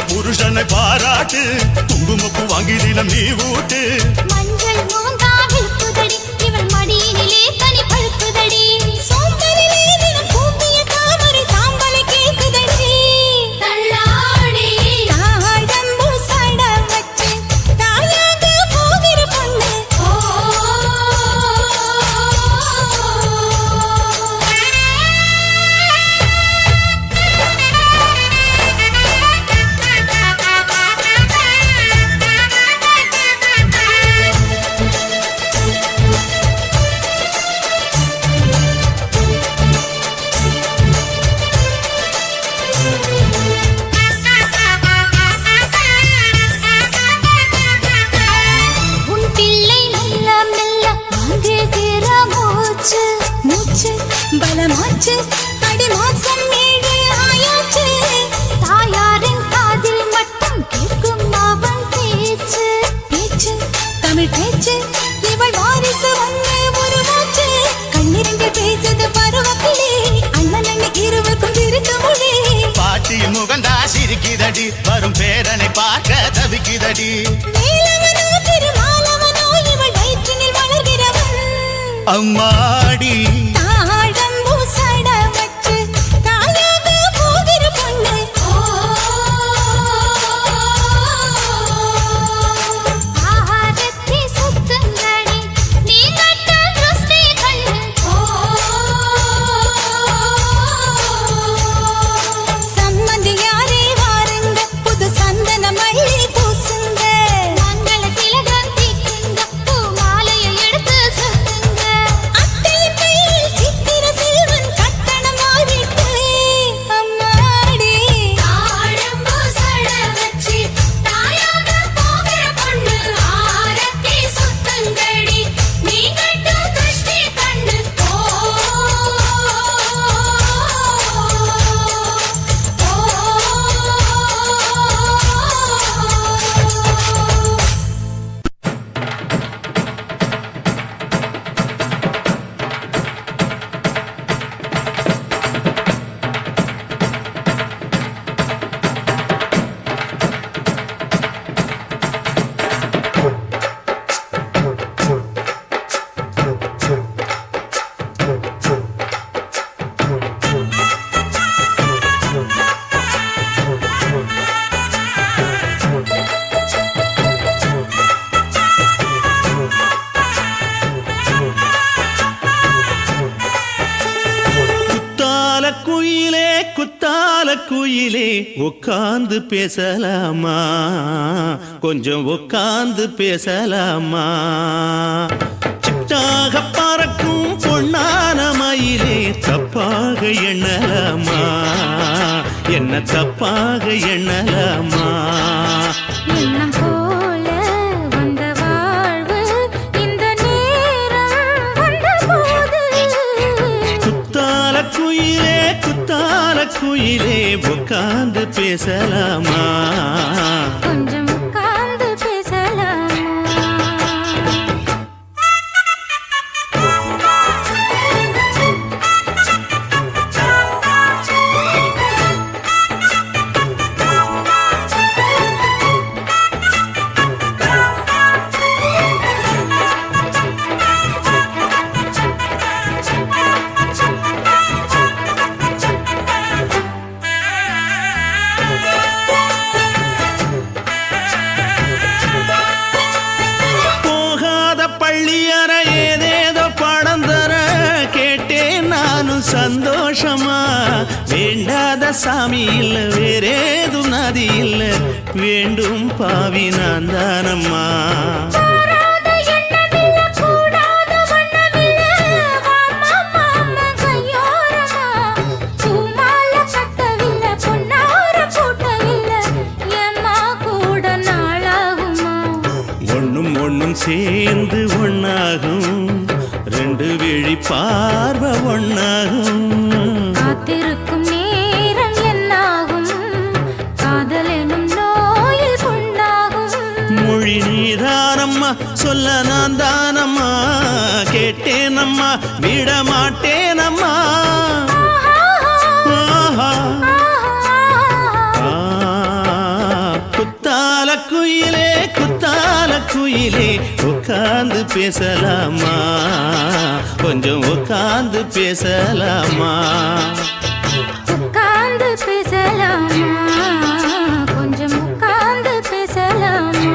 புருஷனை பாராட்டு குங்குமப்பு வாங்கி தினம் நீ ஊட்டு மஞ்சள் மூந்தாவில் புதடி இவள் மடியினிலே தனி பழுக்குதடி சோம்பரிலே தினம் கூப்பிய தாமரை சாம்பலை கேக்குதடி தள்ளாடி தாழம்பு சட வச்சு தாயாக போகிற பொண்ணு உன் பிள்ளை மெல்ல மெல்ல வாங்குகிற மூச்சு மூச்சு பலமாச்சு அடி மாசம் 7 ஆயாச்சு தாயாரின் காதில் மட்டும் கேட்கும் அவன் பேச்சு பேச்சு தமிழ் பேச்சு இவள் வாரிசு வந்து உருவாச்சு கண்ணிரண்டு பேசுது பருவத்திலே அண்ணன் அண்ணன் இருவருக்கும் இருக்கு மொழி பாட்டியின் முகந்தா சிரிக்குதடி வரும் பேரனை பார்க்க தவிக்குதடி நீலவனோ திருமாலவனோ இவள் வயிற்றினில் வளர்கிறவன் அம்மாடி தாழம்பூ சட வச்சு தாயாக போகிற பொண்ணு ஆரத்தி சுத்துங்கடி நீ கட்ட திருஷ்டி கண்ணு சம்மந்தியாரே வாருங்க புது சந்தன மல்லி பூசுங்க மங்கள திலகம் தீக்குங்க பூ மாலையை எடுத்து சுத்துங்க அத்தையின் கையில் சித்திர செல்வன் கட்டணமாகிட்டு அம்மாடி தாழம்பூ சட வச்சு தாயாக போகிற பொண்ணு ஆரத்தி சுத்துங்கடி நீ கட்ட திருஷ்டி கண்ணு குத்தால குயிலே உட்கார்ந்து பேசலாமா கொஞ்சம் உட்கார்ந்து பேசலாமா சிட்டாக பறக்கும் பொன்னான மயிலே தப்பாக எண்ணலாமா என்ன தப்பாக எண்ணலாமா எண்ணம் போல வந்த வாழ்வு இந்த நேரம் வந்தபோது குத்தால குயிலே உட்கார்ந்து பேசலாமா கொஞ்சம் உட்கார்ந்து பேசலாமா சந்தோஷமா வேண்டாத சாமி இல்ல வேறேதும் நதி இல்ல வேண்டும் பாவி நான் தானம்மா ஒண்ணும் சேர்ந்து ஒன்னாகும் ரெண்டு விழி பார்வை ஒன்னாகும் காத்திருக்கும் நேரம் என்னாகும் காதல் எனும் நோயில் புண்ணாகும் மொழி நீதானம்மா சொல்ல நான் தானம்மா கேட்டேனம்மா விட மாட்டேனம்மா ஆஹா. ஆ குயிலே குத்தால குயிலே உட்கார்ந்து பேசலாமா கொஞ்சம் உட்கார்ந்து பேசலாமா உட்கார்ந்து பேசலாமா கொஞ்சம் உட்கார்ந்து பேசலாமா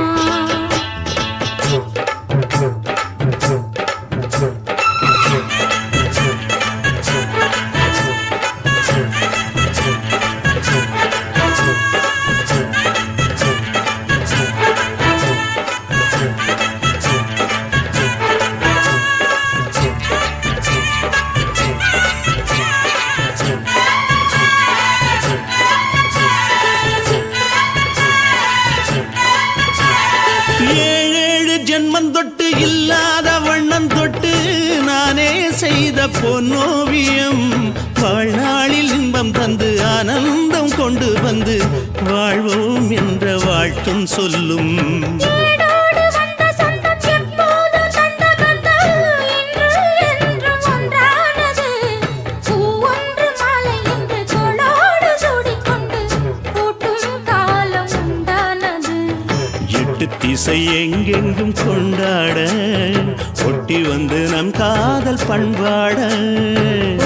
ஜென்மந்தொட்டு இல்லாத வண்ணம் தொட்டு நானே செய்த பொன்னோவியம் வாழ்நாளில் இன்பம் தந்து ஆனந்தம் கொண்டு வந்து வாழ்வோம் என்ற வாழ்த்தும் சொல்லும் ஏடோடு வந்த சொந்தம் எப்போது தந்த பந்தம் இன்று என்றும் ஒன்றானது பூவொன்று மாலை என்று தோளோடு சூடிக்கொண்டு பூட்டும் காலம் உண்டானது எட்டு திசை எங்கெங்கும் கொண்டாட ஒட்டி வந்து நம் காதல் பண்பாட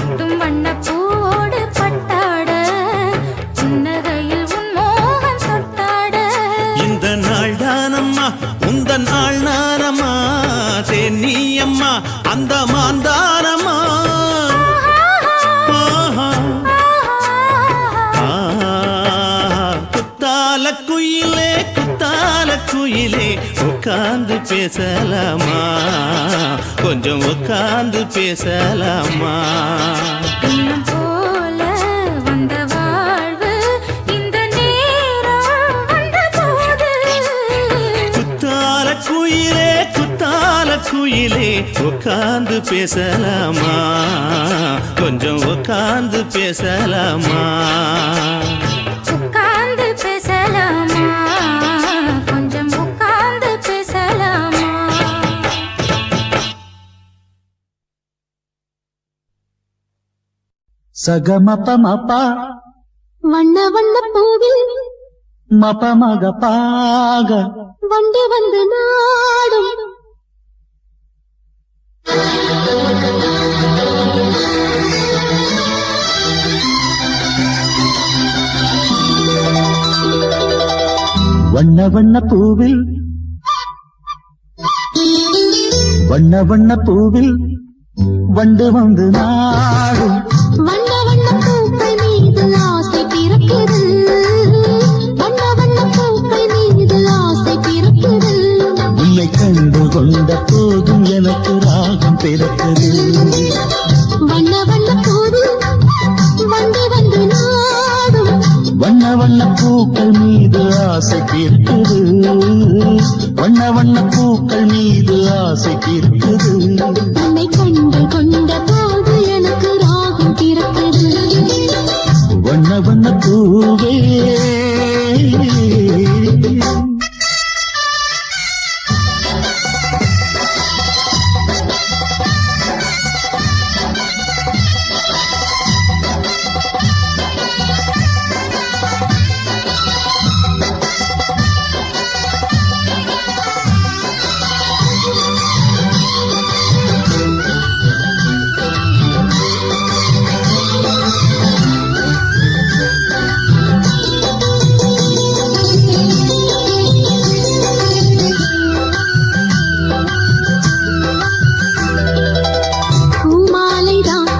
ஒட்டும் வண்ணப்பூவோடு பட்டாட புன்னகையில் உன் மோகம் தொட்டாட இந்த நாள் தானம்மா உந்த நாள் நானம்மா தேனி அம்மா அந்த மாந்தானம்மா குத்தால குயிலே குத்தால குயிலே உட்கார்ந்து பேசலாமா கொஞ்சம் உட்கார்ந்து பேசலாமா இன்னும் போல வந்த வாழ்வு இந்த நேரம் வந்தபோது குத்தால குயிலே உட்கார்ந்து பேசலாமா கொஞ்சம் உட்கார்ந்து பேசலாமா உட்கார்ந்து பேசலாமா கொஞ்சம் உட்கார்ந்து பேசலாமா சகமபமபா வண்ண வண்ண பூவில் மபமகபாக வண்டு வந்து நாடும் வண்ண வண்ண பூவில் வண்ண வண்ண பூவில் வண்டு வந்து நாடும் வண்ண வண்ண பூக்கள் மீது ஆசை பிறக்குது வண்ண வண்ண பூக்கள் மீது ஆசை பிறக்குது உன்னை கண்டு கொண்ட போதும் எனக்கு ராகம் பிறக்குது வண்ண வண்ண பூவில் வண்டு வந்து நாடும் வண்ண வண்ண பூக்கள் மீது ஆசை பிறக்குது வண்ண வண்ண பூக்கள் மீது ஆசை பிறக்குது உன்னை கண்டு கொண்ட போது எனக்கு ராகம் பிறக்குது வண்ண வண்ண பூவே பூமாலைதான்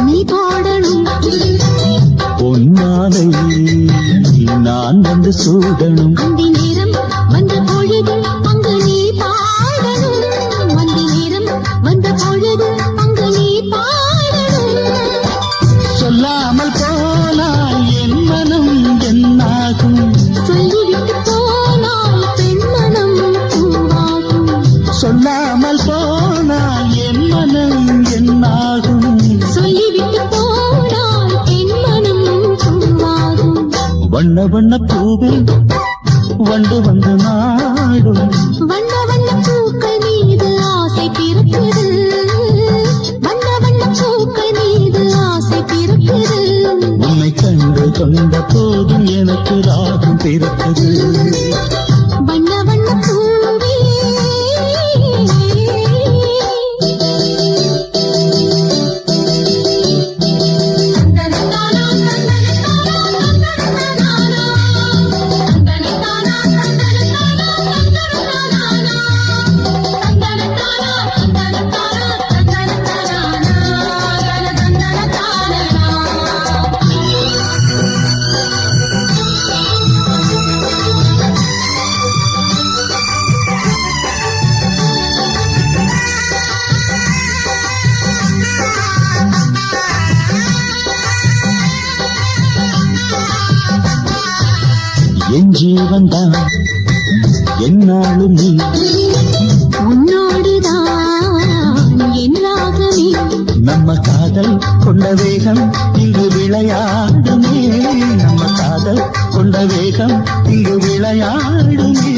நீ போடணும் பொன்மாலை நான் வந்து சூடணும் அந்தி நேரம் வந்த பொழுது அங்கு நீ பாடணும் அந்தி நேரம் வந்த பொழுது அங்கு நீ பாடணும் சொல்லாமல் போனால் என் மனம் என்னாகும் சொல்லிவிட்டு போனால் பெண்மனம் பூவாகும் சொல்லாமல் போனால் என் மனம் என்னாகும் சொல்லிவிட்டு போனால் பெண்மனம் பூவாகும் வண்ண வண்ண பூவில் வண்டு வந்து நாடும் வண்ண வண்ண பூக்கள் மீது ஆசை பிறக்குது வண்ண வண்ண பூக்கள் மீது ஆசை பிறக்குது உன்னை கண்டு கொண்ட போதும் எனக்கு ராகம் பிறக்குது. வண்ண வண்ண பூவே என் ஜீவன்தான் என்னாலும் நீ உன்னோடுதான் என் ராகமே. நம்ம காதல் கொண்ட வேகம் இங்கு விளையாடுமே. நம்ம காதல் கொண்ட வேகம் இங்கு விளையாடுமே.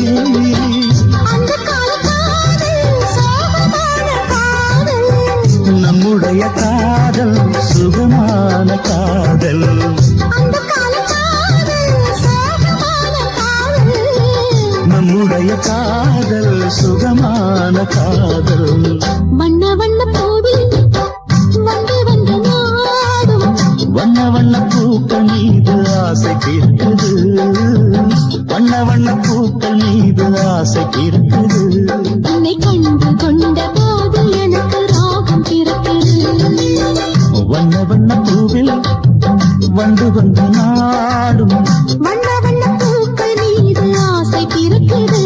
அந்த காதல் சோகமான காதல், நம்முடைய காதல் சுகமான காதல். அந்த காதல் சோகமான காதல், நம்முடைய காதல் சுகமான காதல். வண்ண வண்ண பூவில் வந்து வந்து நாடும் வண்ண வண்ண பூக்கள் மீது ஆசை இருக்குது. வண்ண வண்ண பூக்கள் மீது ஆசை இருக்குது. உன்னை கண்டு கொண்ட போது எனக்கு ராகம் பிறக்குது. வண்ண வண்ண பூவில் வந்து வந்து நாடும் வண்ண வண்ண பூக்கள் மீது ஆசை பிறக்குது.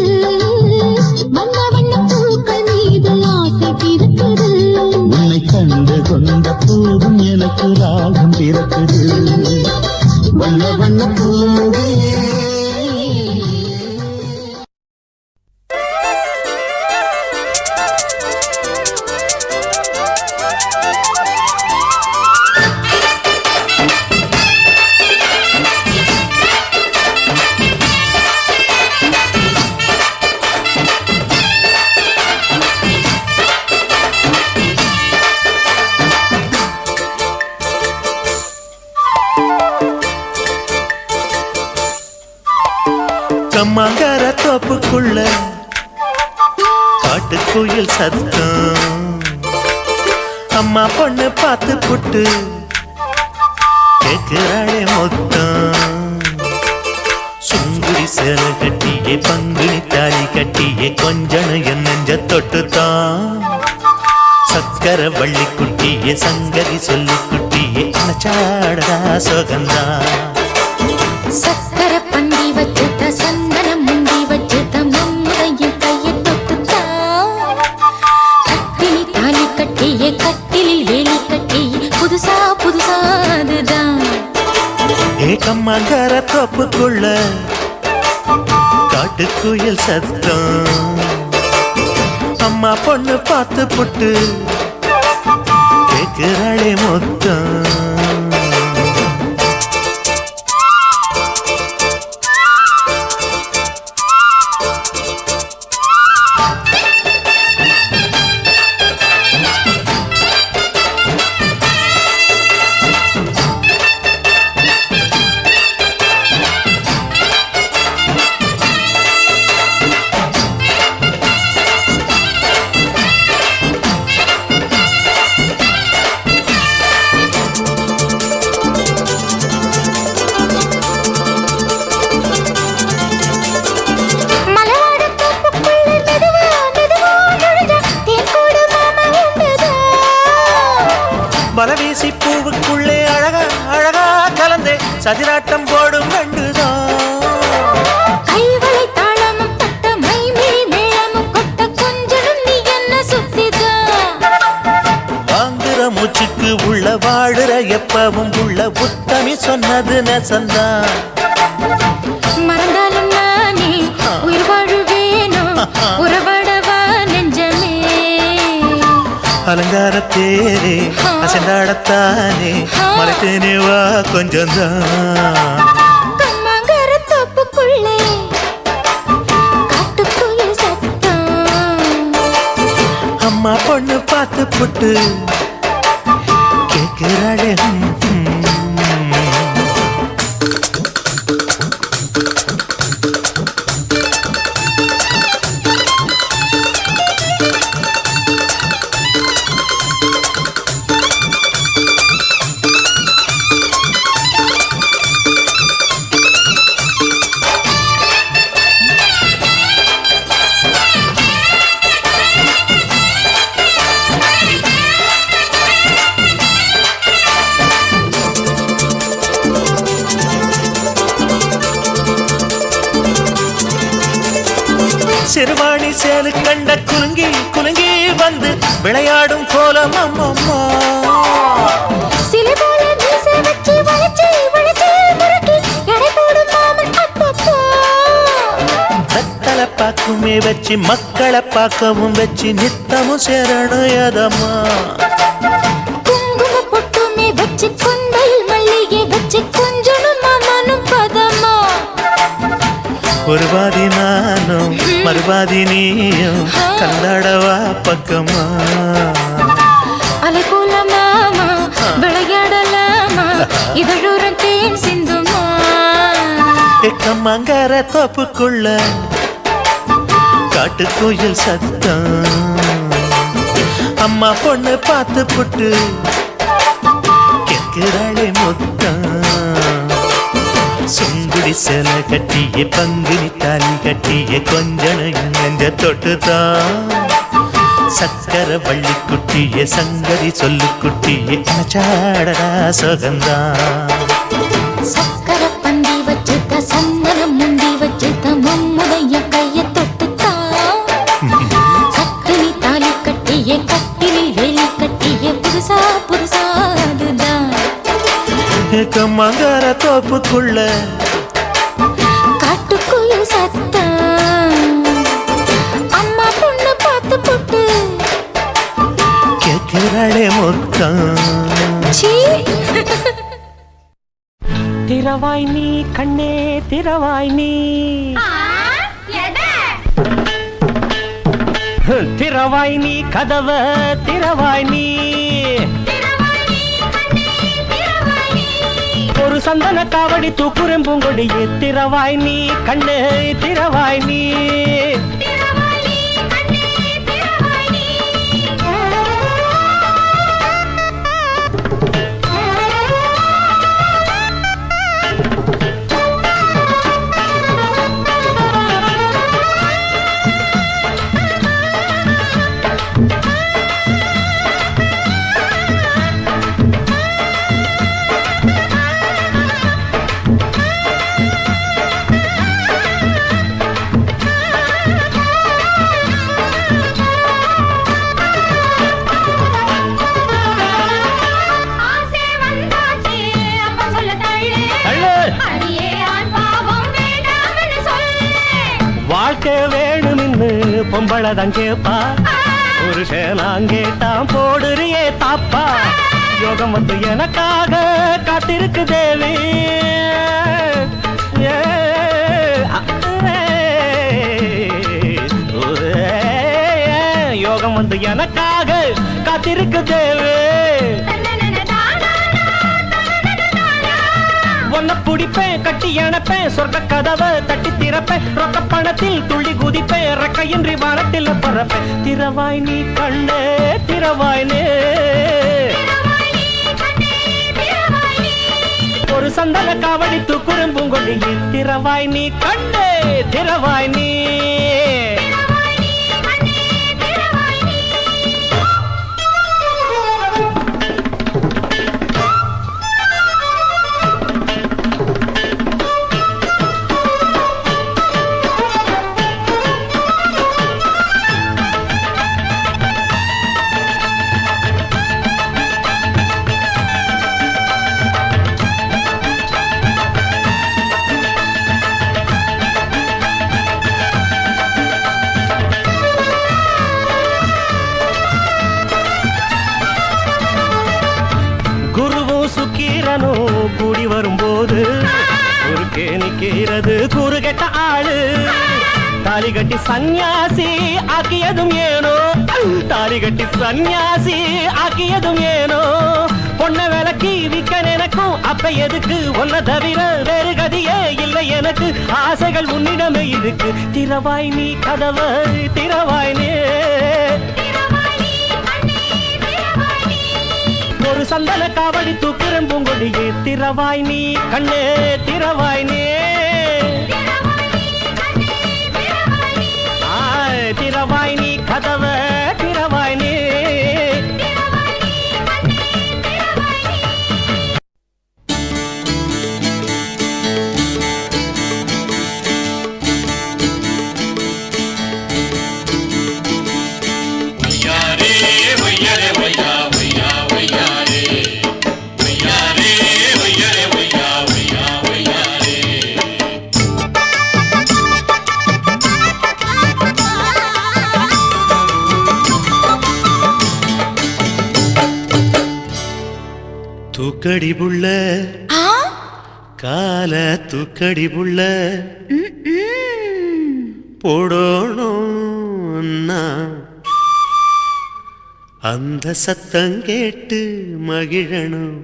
வண்ண வண்ண பூக்கள் மீது ஆசை பிறக்குது. உன்னை கண்டு கொண்ட போதும் எனக்கு ராகம் பிறக்குது. வண்ண வண்ண பூவே கம்மாங்கார தோப்புக்குள்ள காட்டுக்குயில் சத்தம். அம்மா பொண்ணு பார்த்து புட்டு கேட்கிறாளே மொத்தம். சுங்குடி சேலை கட்டியே பங்குனி தாலி கட்டியே கொஞ்சம் என் நெஞ்ச தொட்டுத்தான். சக்கர வள்ளி குட்டியே சங்கதி சொல்லி குட்டியே நச்சாடா சோகந்தான். சக்கர பந்தி வச்சுட்ட சந்தனம் முந்தி வச்சுட்ட மம்முதையும் கையை தொட்டுத்தா. கட்டிலி தாலி கட்டியே கட்டிலில் வேலி கட்டியே புதுசா புதுசா அதுதான். ஏகம்மாங்கார தோப்புக்குள்ள காட்டுக்குயில் சத்தம். அம்மா பொண்ணு பார்த்து புட்டு கேட்கிறாளே மொத்தம். பலவீசி பூவுக்குள்ளே அழகா அழகா கலந்தே சதிராட்டம் போடும் ரெண்டுதான். கைவளை தாளமும் தட்ட மைமிழி மேளமும் கொட்ட கொஞ்சம் நீ என்ன சுத்திதான். வாங்குற மூச்சுக்கு உள்ள வாடுற எப்பவும் உள்ள உத்தமி சொன்னது நெசந்தான். மறந்தாலும் நானே உயிர் வாழுவேனோ உறவாடவா நெஞ்சமே. அலங்காரத்தேரே அசைந்தாடத்தானே மறைத்தேனே வா கொஞ்சம்தான். கம்மாங்கார தோப்புக்குள்ளே காட்டுக்குயில் சத்தம். அம்மா பொண்ணு பார்த்து புட்டு கேட்கிறாளே. சிறுவாணி சேலு கண்ட குலுங்கி குலுங்கி வந்து விளையாடும் கோலம் அம்மம்மா. சிலை போல மீசை வச்சு வளைச்சு வளைச்சு முறுக்கி எடை போடும் மாமன் அப்பப்பா. வெத்தலை பாக்குமே வச்சு மக்களை பார்க்கவும் வச்சு நித்தமும் சேரணும் எதம்மா. குங்கும பொட்டுமே வச்சு கொண்டையில் மல்லிகை வச்சு கொஞ்சனும் மாமனும் பதமா. ஒரு பாதி நானும் மறுபாதி நீயும் கல்லாடவா பக்கமா. அலை போல மாமா விளையாடலாமா இதழூரம் தேன் சிந்துமா. எக்கம்மங்கர தோப்புக்குள்ள காட்டுக்குயில் சத்தம். அம்மா பொண்ணு பார்த்து புட்டு கேட்கிறாளே முத்தம். சுங்குடி சேல கட்டிய பங்குனி தாலி கட்டிய கொஞ்சனையும் நெஞ்ச தொட்டுதான். சக்கர வள்ளி குட்டிய சங்கதி சொல்லு குட்டிய அச்சாடடா சுகந்தான். சக்கர பந்தி வச்சுட்ட சந்தனம் முந்தி வச்சுட்ட மம்முடைய கைய தொட்டுத்தான். கட்டிலி தாலி கட்டிய கட்டிலில் வேலி கட்டிய புதுசா புதுசா அதுதான். கம்மங்கர தோப்புக்குள்ள காட்டுக்குயில் சத்தம். அம்மா பொண்ணு பார்த்து புட்டு கேட்கிறாளே முத்தம். சீ. திரவாய் நீ கண்ணே திரவாய் நீ. திரவாய் நீ கதவ திரவாய் நீ. ஒரு சந்தன காவடி தூக்குறம் பூங்கொடியே திரவாய் நீ கண்ணே திரவாய் நீ. வாழ்க்கை வேணுமின்னு பொம்பளதான் கேப்பா. புருஷனாங் கேட்டான் போடுறியே தாப்பா. யோகம் வந்து எனக்காக காத்திருக்கு தேவி. யோகம் வந்து எனக்காக காத்திருக்கு தேவி. ஒன்ன புடிப்பேன் கட்டி அணைப்பேன் சொர்க்க கதவை தட்டி திறப்பேன். ரொக்க பணத்தில் துள்ளி குதிப்பேன் ரெக்கையின்றி வானத்தில் பறப்பேன். திரவாய் நீ கண்ணே திரவாய் நீ. ஒரு சந்தன காவடி தூக்குறம் பூங்கொடியே திரவாய் நீ கண்ணே திரவாய் நீ. கூடி வரும்போது குறுக்கே நிக்கிறது குறுகெட்ட ஆளு. தாலி கட்டி சன்னியாசி ஆக்கியதும் ஏனோ. தாலி கட்டி சன்னியாசி ஆக்கியதும் ஏனோ. பொண்ண விலக்கி விக்க நினைக்கும் அப்ப எதுக்கு ஒன்ன தவிர வேறு கதியே இல்லை எனக்கு. ஆசைகள் உன்னிடமே இருக்கு. திரவாய் நீ கதவை திரவாய் நீ. ஒரு சந்தன காவடி தூக்குறம் பூங்கொடியே திரவாய் நீ கண்ணே திரவாய் நீ. திரவாய் நீ கதவ திரவாய் நீ. தூக்கடி புள்ள கால தூக்கடி புள்ள போடணும் அந்த சத்தம் கேட்டு மகிழணும்.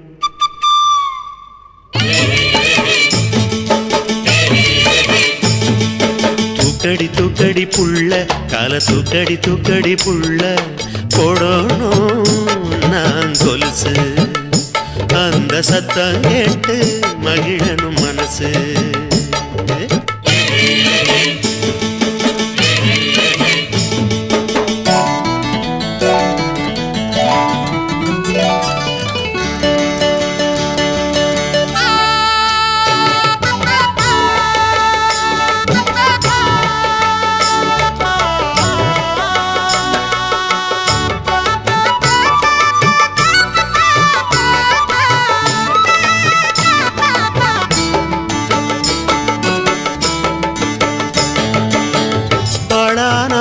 தூக்கடி தூக்கடி புள்ள கால தூக்கடி தூக்கடி புள்ள போடணும் நான் கொலுசு அந்த சத்தம் கேட்டு மகிழனும் மனசு.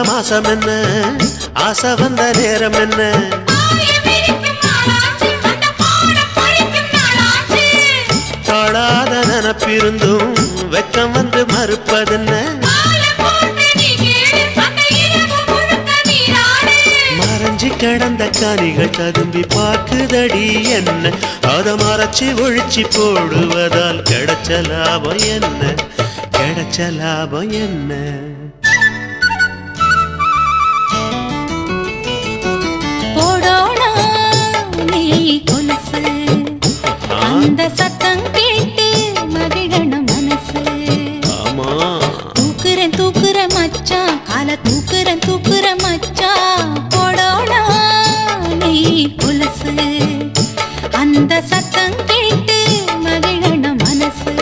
மாசம் என்ன ஆசை வந்த நேரம் என்ன தாழாத நினப்பிருந்தும் வெக்கம் வந்து மறுப்பதென்ன மறைஞ்சி கிடந்த காணிகள் ததும்பி பார்க்குதடி என்ன அத மறைச்சி ஒழிச்சு போடுவதால் கிடைச்ச லாபம் என்ன கிடைச்ச லாபம் என்ன. கொலுசு அந்த சத்தம் கேட்டு மகிழணும் மனசு. தூக்குறேன் தூக்குறேன் மச்சான் கால தூக்குறேன் மச்சான் போடோனா நீ கொலுசு அந்த சத்தம் கேட்டு மகிழணும் மனசு.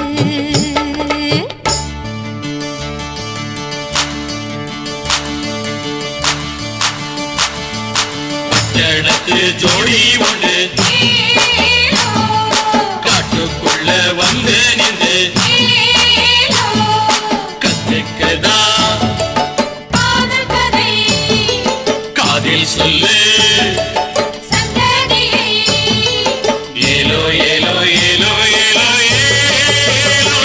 எனக்கு ஜோடி ஒன்று காட்டுக்குள்ள வந்து நின்று கத்துக்கதா காதில் சொல்லு ஏலோ ஏலோ ஏலோ ஏலோ ஏலோ.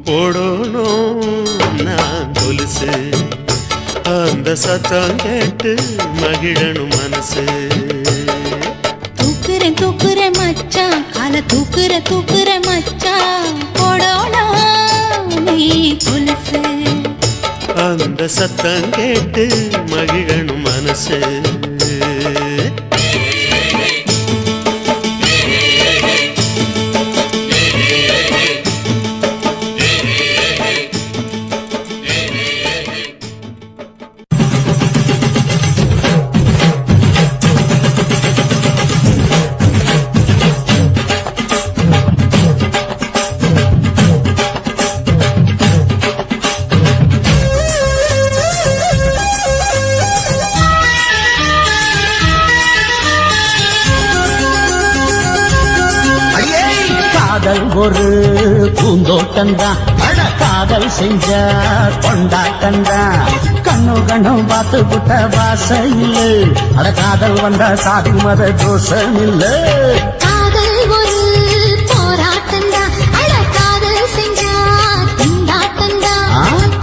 போடணும் நான் கொலுசு அந்த சத்தம் கேட்டு மகிழனும் மனசு. தூக்குறேன் தூக்குறேன் மச்சான் கால தூக்குறேன் மச்சான் போடணும் நீ கொலுசு அந்த சத்தம் கேட்டு மகிழனும் மனசு. ஒரு பூந்தோட்டந்தான் அட காதல் செஞ்ச கொண்டாட்டந்தான் கண்ணு கண்ணும் பார்த்து புட்ட வாசையில் அட காதல் வந்த சாதி மத தோஷம் இல்ல. காதல் ஒரு போராட்டந்தான் அட காதல் செஞ்ச கொண்டாட்டந்தான்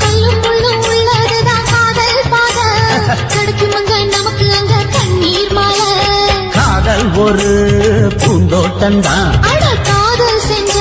கல்லும் முள்ளும் உள்ளதுதான் காதல் பாத கிடைக்குமங்க நமக்கு அங்க கண்ணீர் மாலை. காதல் ஒரு பூந்தோட்டந்தான் அட காதல் செஞ்ச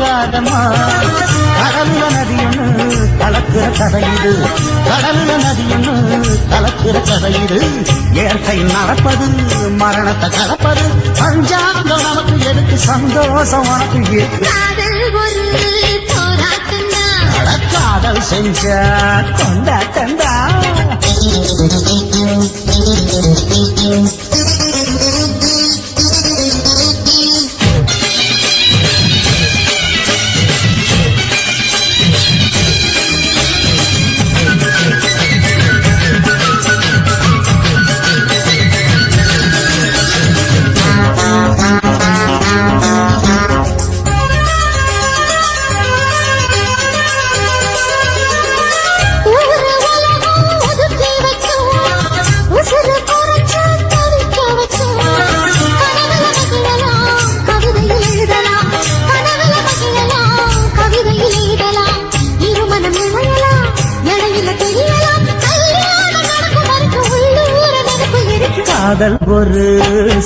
போகாதம்மா கடல்ல நதியொன்னு கலக்கிற கதையுது கடல்ல நதியொன்னு கலக்கிற கதையுது இயற்கை நடப்பது மரணத்தை கலப்பது பஞ்சாங்கம் நமக்கு எதுக்கு சந்தோஷம் உனக்கு இருக்கு காதல் ஒரு போராட்டம்தான் காதல் செஞ்ச கொண்டாட்டந்தா ஊரு உலகம் ஒதுக்கி வச்சோம் உசுறு குறைச்சு தவிக்க வச்சோம் கனவுல மகிழலாம் கவிதையில் எழுதலாம் கனவுல மகிழலாம் கவிதையில் எழுதலாம் இருமனம் இணையலாம் இடையில தெரியலாம் கல்யாணம் நடக்கும் வரைக்கும் உள்ளூர நினைப்பு இருக்கு காதல் ஒரு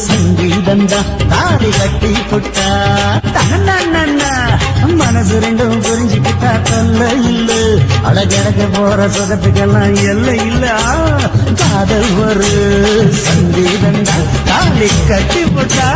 சங்கீதந்தா தாடி கட்டி புட்டா தன்னா மனசு ரெண்டும் புரிஞ்சுக்கிட்டா தொல்ல இல்ல அழகழக போற சுகத்துக்கெல்லாம் எல்லை இல்ல காதல் ஒரு சங்கீதந்தா தாடி கட்டி புட்டா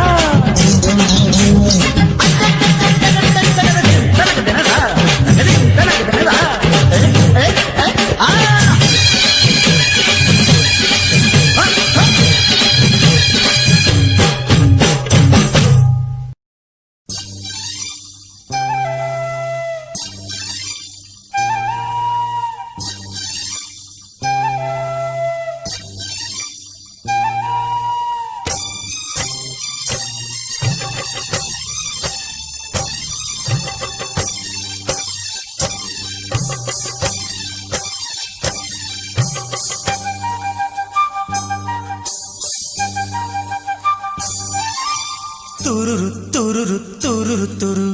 துருரு துருரு துருரு துரு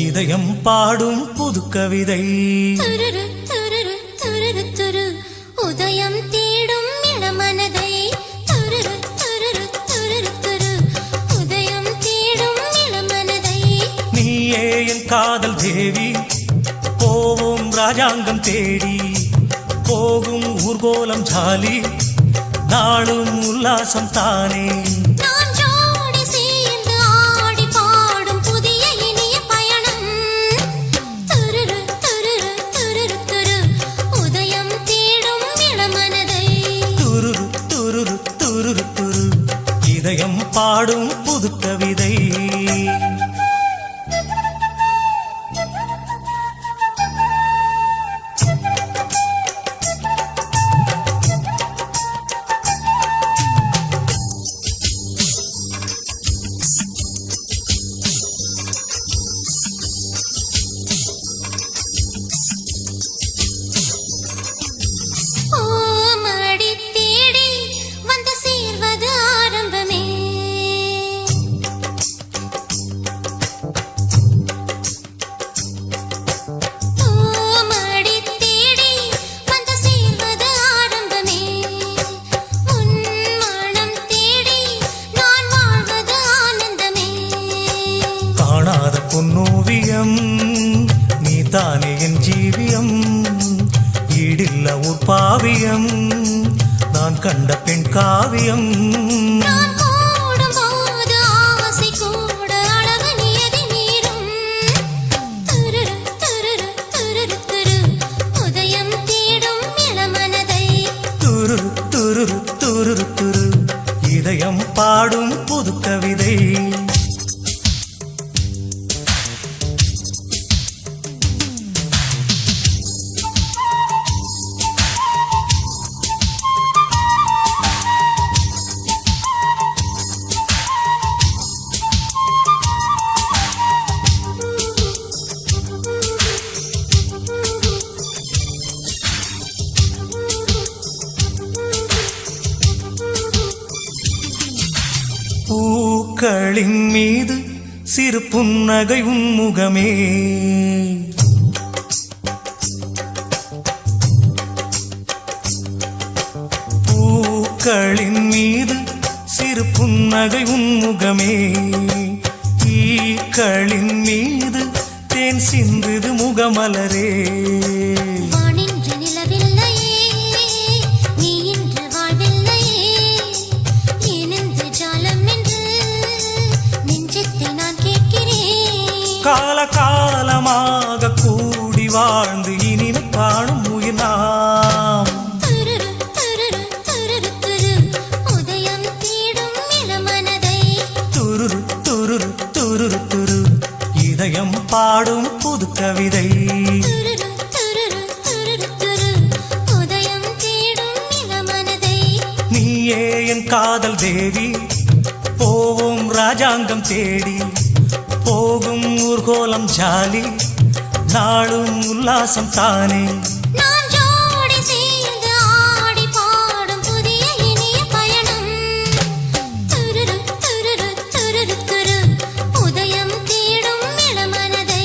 இதயம் பாடும் புது கவிதை துருரு துருரு துருரு துரு உதயம் தேடும் இளமனதை துருரு துருரு துருரு துரு உதயம் தேடும் இளமனதை நீயே என் காதல் தேவி போவோம் ராஜாங்கம் தேடி போகும் ஊர்கோலம் ஜாலி நாளும் உல்லாசம் தானே நான் ஜோடி சேர்ந்து ஆடி பாடும் புதிய இனிய பயணம் துருரு துருரு துருரு துரு உதயம் தேடும் இளமனதை துருரு துருரு துருரு துரு இதயம் பாடும் புது கவிதை ஓமடி தேடி வந்து சேர்வது ஆரம்பமே ஓமடி தேடி வந்து சேர்வது ஆரம்பமே உன் மனம் தேடி நான் வாழ்வது ஆனந்தமே காணாத பொன்னோவியம் நீ தானே என் ஜீவியம் ஈடில்ல உற்பாவியம் நான் கண்ட பெண் காவியம் நான் கூடும்போது ஆசை கூட அளவு நியதி மீறும் துருரு துருரு துருரு துரு உதயம் தேடும் இளமனதை துருரு துருரு துருரு துரு இதயம் பாடும் புது கவிதை பூக்களின் மீது சிறு புன்னகை உன்முகமே பூக்களின் மீது சிறு புன்னகை உன்முகமே ஈக்களின் மீது தேன் சிந்துது முகமலரே வானின்று நிலவில்லையே நீ இன்று வாழ்வில்லையே ஏனென்று ஜாலம் என்று நெஞ்சத்தை நான் கேட்கிறேன் கால காலமாக கூடி வாழ்ந்து இனிமை காணும் உயிர் நாம் துருரு துருரு துருரு துரு உதயம் தேடும் இளமனதை துருரு துருரு துருரு துரு இதயம் பாடும் புது கவிதை துருரு துருரு துருரு துரு உதயம் தேடும் இளமனதை நீயே என் காதல் தேவி போவோம் ராஜாங்கம் தேடி போகும் ஊர்கோலம் ஜாலி நாளும் உல்லாசம் தானே நாம் ஜோடி சேர்ந்து ஆடி பாடும் புதிய இனிய பயணம் துருரு துருரு துருரு துரு உதயம் தேடும் இளமனதை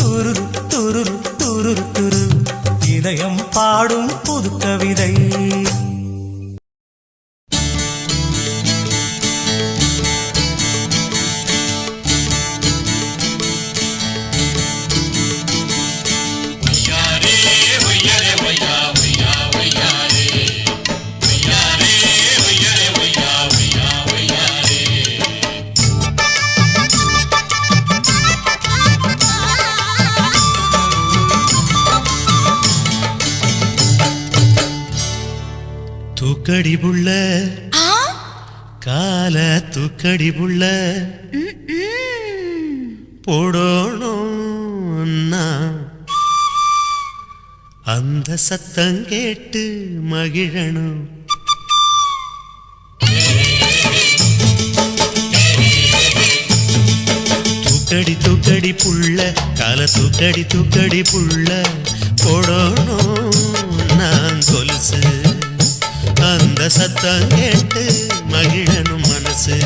துருரு துருரு துருரு துரு இதயம் பாடும் புது கவிதை ஒய்யாரே ஒய்யாரே ஒய்யா ஒய்யா ஒய்யாரே ஒய்யாரே ஒய்யாரே ஒய்யா ஒய்யா ஒய்யாரே தூக்கடி புள்ள கால தூக்கடி புள்ள போடணும்னா அந்த சத்தம் கேட்டு மகிழணும் தூக்கடி தூக்கடி புள்ள கால தூக்கடி தூக்கடி புள்ள போடணும் நான் கொலுசு அந்த சத்தம் கேட்டு மகிழனும் மனசு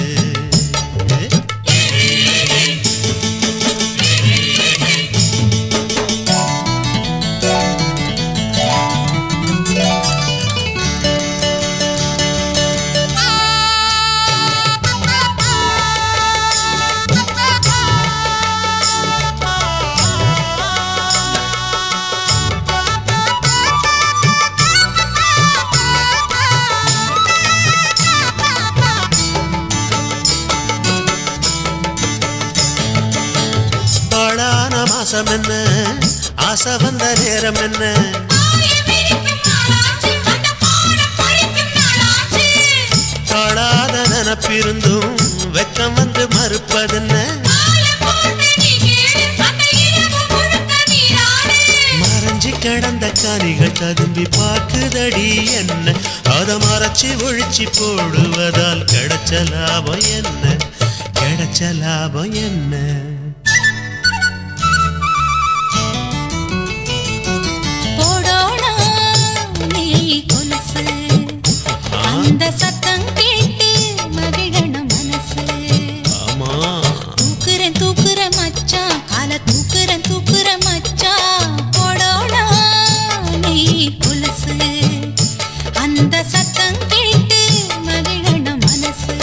பாழான மாசம் என்ன ஆசை வந்த நேரம் என்ன தாழாத நினப்பிருந்தும் வெக்கம் வந்து மறுப்பதென்ன மறைஞ்சி கிடந்த காணிகள் ததும்பி பார்க்குதடி என்ன அதை மறைச்சி ஒழிச்சு போடுவதால் கிடைச்ச லாபம் என்ன கிடைச்ச லாபம் என்ன போடோனா நீ கொலுசு அந்த சத்தம் கேட்டு மகிழணும் மனசு ஆமா தூக்குறேன் தூக்குறேன் மச்சான் கால தூக்குறேன் தூக்குறேன் மச்சான் போடோனா நீ கொலுசு அந்த சத்தம் கேட்டு மகிழணும் மனசு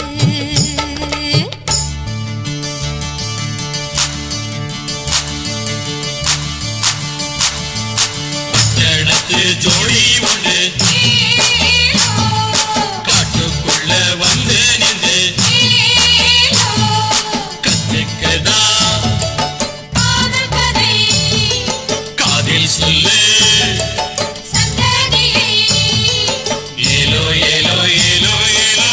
எனக்கு ஜோடி உண்டு காட்டுக்குள்ள வந்து நின்று கத்துக்கதா காதில் சொல்லு ஏலோ ஏலோ ஏலோ ஏலோ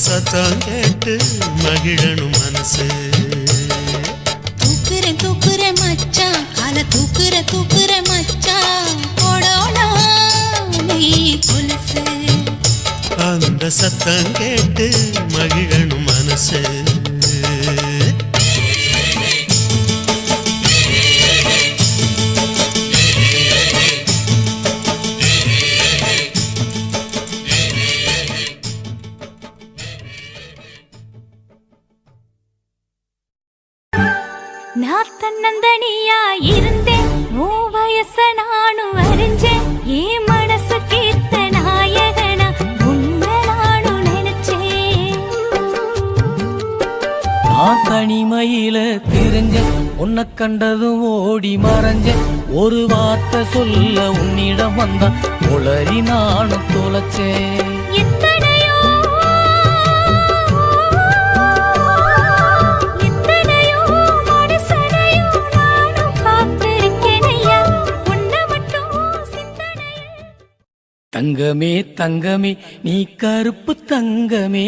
சத்தம் கேட்டு மகிழனும் மனசு. தூக்குற மச்சான் கால தூக்குற மச்சான் போடோனா நீ கொலுசு. அந்த சத்தம் கேட்டு மகிழனும் மனசு. நான் தன்னந்தனியா இருந்தேன் ஓ வயச நானும் அறிஞ்சேன் ஏன் மனசு கேத்த நாயகனா உன்னை நானும் நினைச்சேன். நான் தனிமையில தெரிஞ்ச உன்னை கண்டதும் ஓடி மறைஞ்ச ஒரு வார்த்தை சொல்ல உன்னிடம் வந்த உளறி நானும் தொலைச்சேன். தங்கமே தங்கமே நீ கருப்பு தங்கமே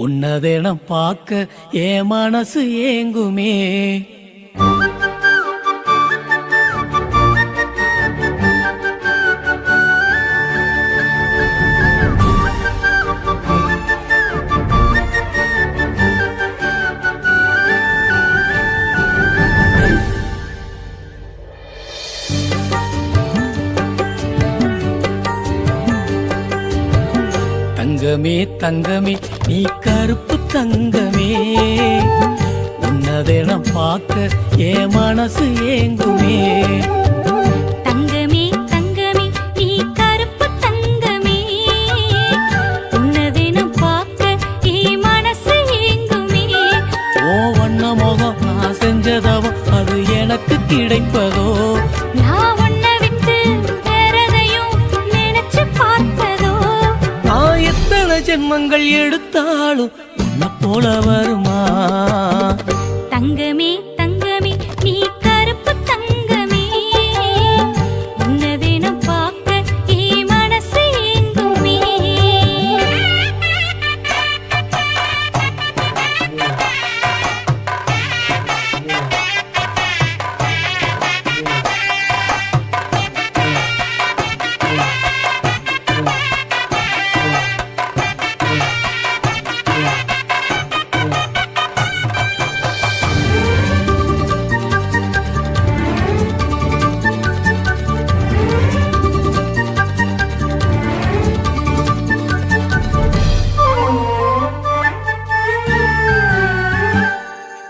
உன்னதெனம் பார்க்க என் மனசு ஏங்குமே. தங்கமே தங்கமே நீ கருப்பு தங்கமே உன்னதெனம் பார்க்க என் மனசு ஏங்குமே. தங்கமே தங்கமே நீ கருப்பு தங்கமே உன்னதெனம் பார்க்க என் மனசு ஏங்குமே. ஓ வண்ண முகம் நான் செஞ்சதவோ அது எனக்கு கிடைப்பதோ. நான் உன்னை விட்டு வேறதையும் நினைச்சு பார்த்ததோ. நான் எத்தனை ஜென்மங்கள் எடுத்தாலும் உன்னை போல வருமா. தங்கமே தங்கமே நீ கருப்பு தங்கமே உன்னதெனம் பார்க்க என் மனசு ஏங்குமே.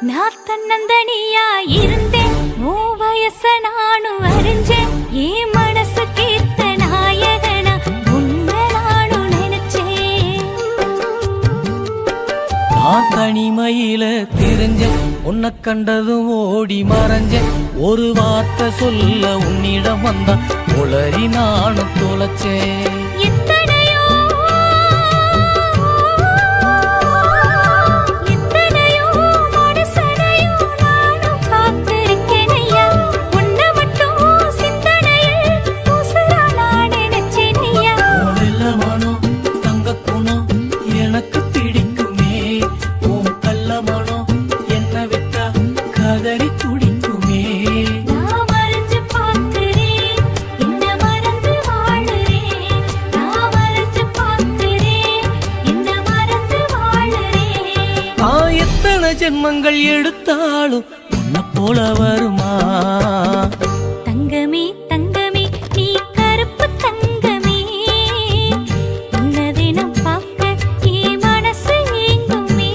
நான் தன்னந்தனியா இருந்தேன் ஓ வயச நானும் அறிஞ்சேன் ஏன் மனசு கேத்த நாயகனா உன்னை நானும் நினைச்சேன். நான் தனிமையில தெரிஞ்ச உன்னை கண்டதும் ஓடி மறைஞ்ச ஒரு வார்த்தை சொல்ல உன்னிடம் வந்த உளறி நானும் தொலைச்சேன். ஜென்மங்கள் எடுத்தாலும் உன்னை போல வருமா. தங்கமே தங்கமே நீ கருப்பு தங்கமே உன்னதெனம் பார்க்க என் மனசு ஏங்குமே.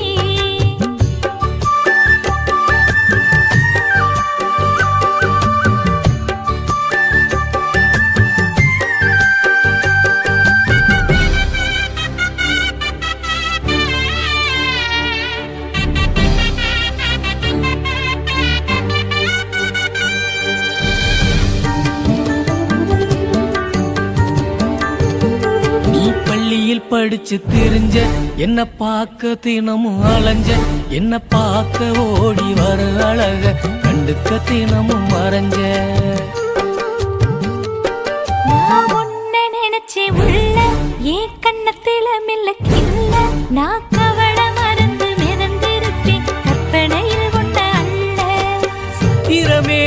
படிச்சு தெரிஞ்ச என்ன பார்க்க தினமும் அலைஞ்ச என்ன பார்க்க ஓடி வர அழக கண்டுக்க தினமும் மறைஞ்ச. நான் உன்னை நினைச்சே உள்ள ஏன் கண்ணத்தில மில்ல அல்ல நான் கவலை மறந்து மிதந்திருப்பேன் கற்பனையில் கொண்ட அல்ல சித்திரமே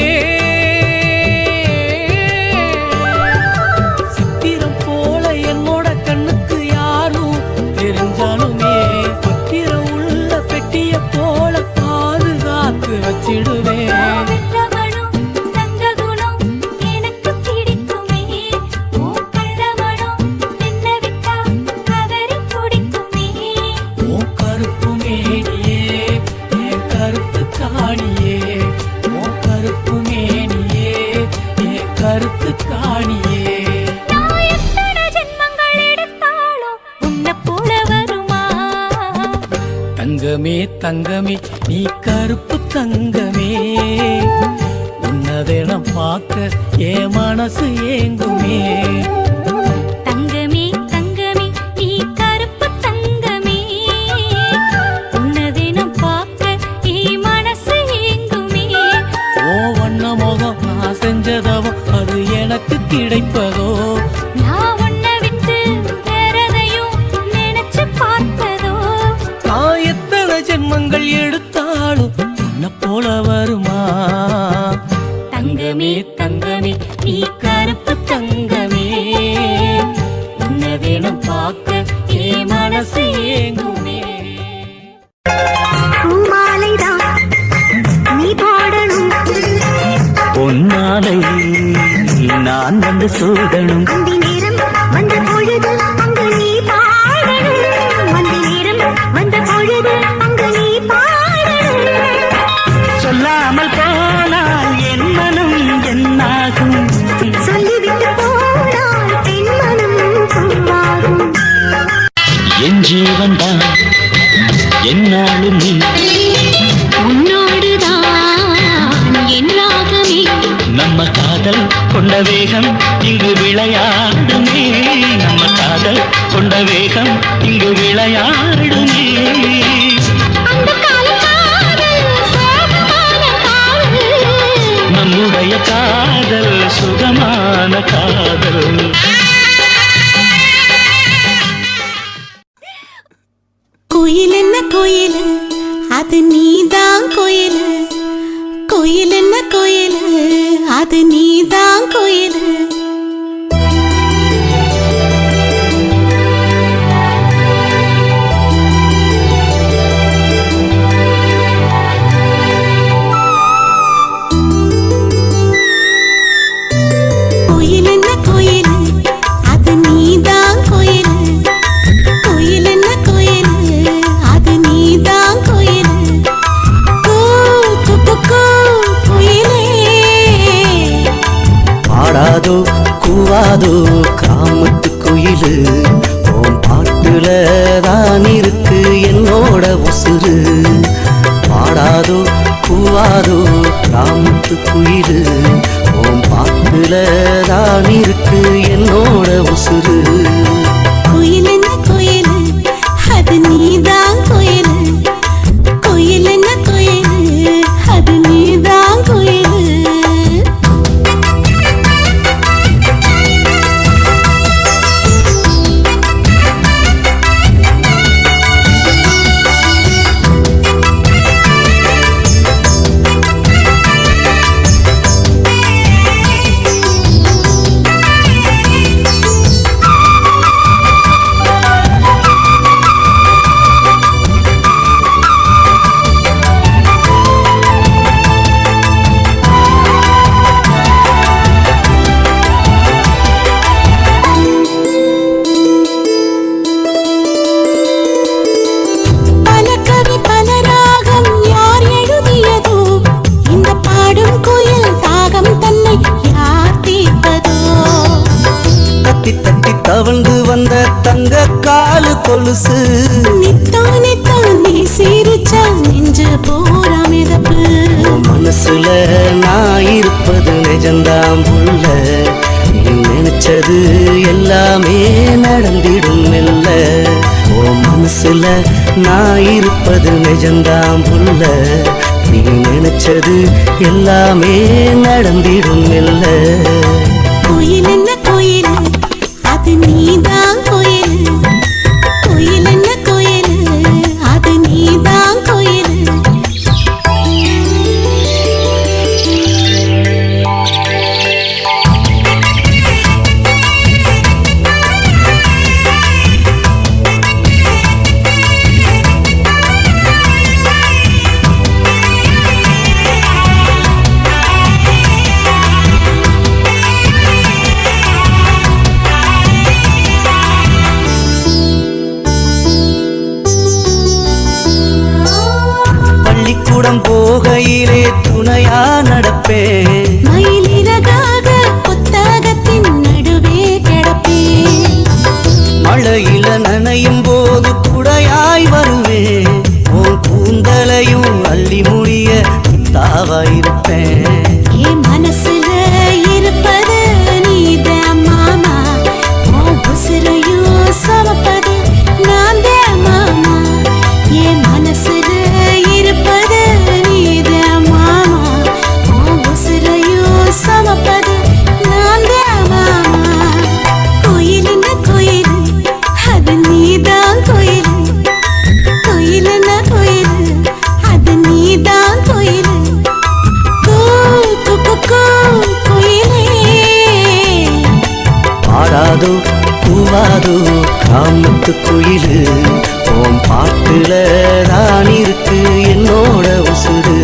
சித்திரம் போல என்னோட கண்ணுக்கு யாரும் தெரிஞ்சாலுமே பத்திரம் உள்ள பெட்டிய போல பாதுகாத்து வச்சிடுவேன் வெள்ளமனம் தங்க குணம் எனக்கு பிடிக்குமே ஓ கள்ளமனம் நின்ன விட்டா கதறி துடிக்குமே ஓ கருப்பு மேனியே என் கருத்து காணியே ஓ கருப்பு மேனியே என் கருத்து காணியே நான் எத்தனை ஜென்மங்கள் எடுத்தாலும் உன்னை போல வருமா தங்கமே தங்கமே நீ கருப்பு தங்கமே உன்னதெனம் பார்க்க என் மனசு ஏங்குமே தங்கமே தங்கமே நீ கருப்பு தங்கமே உன்னதினம் பார்க்க ஏ மனசு ஏங்குமே ஓ வண்ண முகம் நான் செஞ்சதவோ அது எனக்கு கிடைப்பதோ நான் உன்னை விட்டு வேறதையும் நினைச்சு பார்த்ததோ நான் எத்தனை ஜென்மங்கள் எடுத்தாலும் உன்னை போல வருமா தங்கமே தங்கமே நீ கருப்பு தங்கமே உன்னதெனம் பார்க்க என் மனசு ஏங்குமே பூமாலைதான் நீ போடணும் பொன்னாலை நான் வந்து சூடணும் அந்த நேரம் வந்த பொழுது அங்கு நீ பாடணும் அந்த நேரம் வந்த பொழுது அங்கு நீ பாடணும் சொல்லாமல் போனால் என் மனம் என்னாகும் சொல்லிவிட்டு போனால் பெண் மனம் சும்மாகும் என் ஜீவன் தான் என்னாலும் நீ உன்னோடுதான் என் ராகமே நம்ம காதல் கொண்ட வேகம் இங்கு விளையாடுமே நம்ம காதல் கொண்ட வேகம் இங்கு விளையாடுமே அந்த காலம் சோகமான காதல் நம்முடைய காதல் சுகமான காதல் கோயில் என்ன கோயில் அது நீதான் கோயில் கோயில் என்ன கோயில் அது நீதான் கோயில் கோயில் என்ன கோயில் அது நீதான் கோயில் கோயில் என்ன கோயில் அது நீதான் கோயில் கூ குக்கு கோயிலே பாடாதோ கூவாதோ கிராமத்து குயிலு ஓம் பாட்டுல தான் இருக்கு என்னோட உசுறு பாடாதோ கூவாதோ கிராமத்து குயிலு ஓம் பாட்டுல தான் இருக்கு என்னோட உசுறு கோயில் என்ன கோயில் அது நீதான் கோயில் கோயில் என்ன கோயில் அது நீதான் கோயில் பல கவி பல ராகம் யார் எழுதியதோ இந்த பாடும் குயில் தாகம் தன்னை யார் தீர்ப்பதோ தத்தி தத்தி தவழ்ந்து வந்த தங்க காலு கொலுசு நித்தோ நித்தோ நீ சிரிச்சா நெஞ்சு போரா மிதப்பு உன் மனசுல நான் இருப்பது நிஜந்தாம் புள்ள நீ நினைச்சது எல்லாமே நடந்திடும் மெல்ல உன் மனசுல நான் இருப்பது நிஜந்தாம் புள்ள நீ நினைச்சது எல்லாமே நடந்திடும் மெல்ல கோயில் என்ன கோயில் அது நீதான் கோயில் கோயில் என்ன தூரம் போகையிலே துணையா நடப்பேன் மயிலிறகாக புத்தகத்தின் நடுவே கிடப்பேன் மழையில நனையும் போது குடையாய் வருவேன் உன் கூந்தலையும் அள்ளி முடிய தாவாயிருப்பேன் என் மனசுல இருப்பது நீதான் மாமா உன் உசுரையும் சமப்பது நான் தான் மாமா என் மனசுல இருப்பது நீதான் மாமா உன் உசுரையும் சமப்பது நான் தான் மாமா கோயிலுன்னா கோயிலு அது நீதான் கோயிலு கோயிலுன்னா கோயிலு அது நீதான் கோயிலு பாடாதோ கூவாதோ கிராமத்து குயிலு ஓம் பாட்டுல தான் இருக்கு என்னோட உசுறு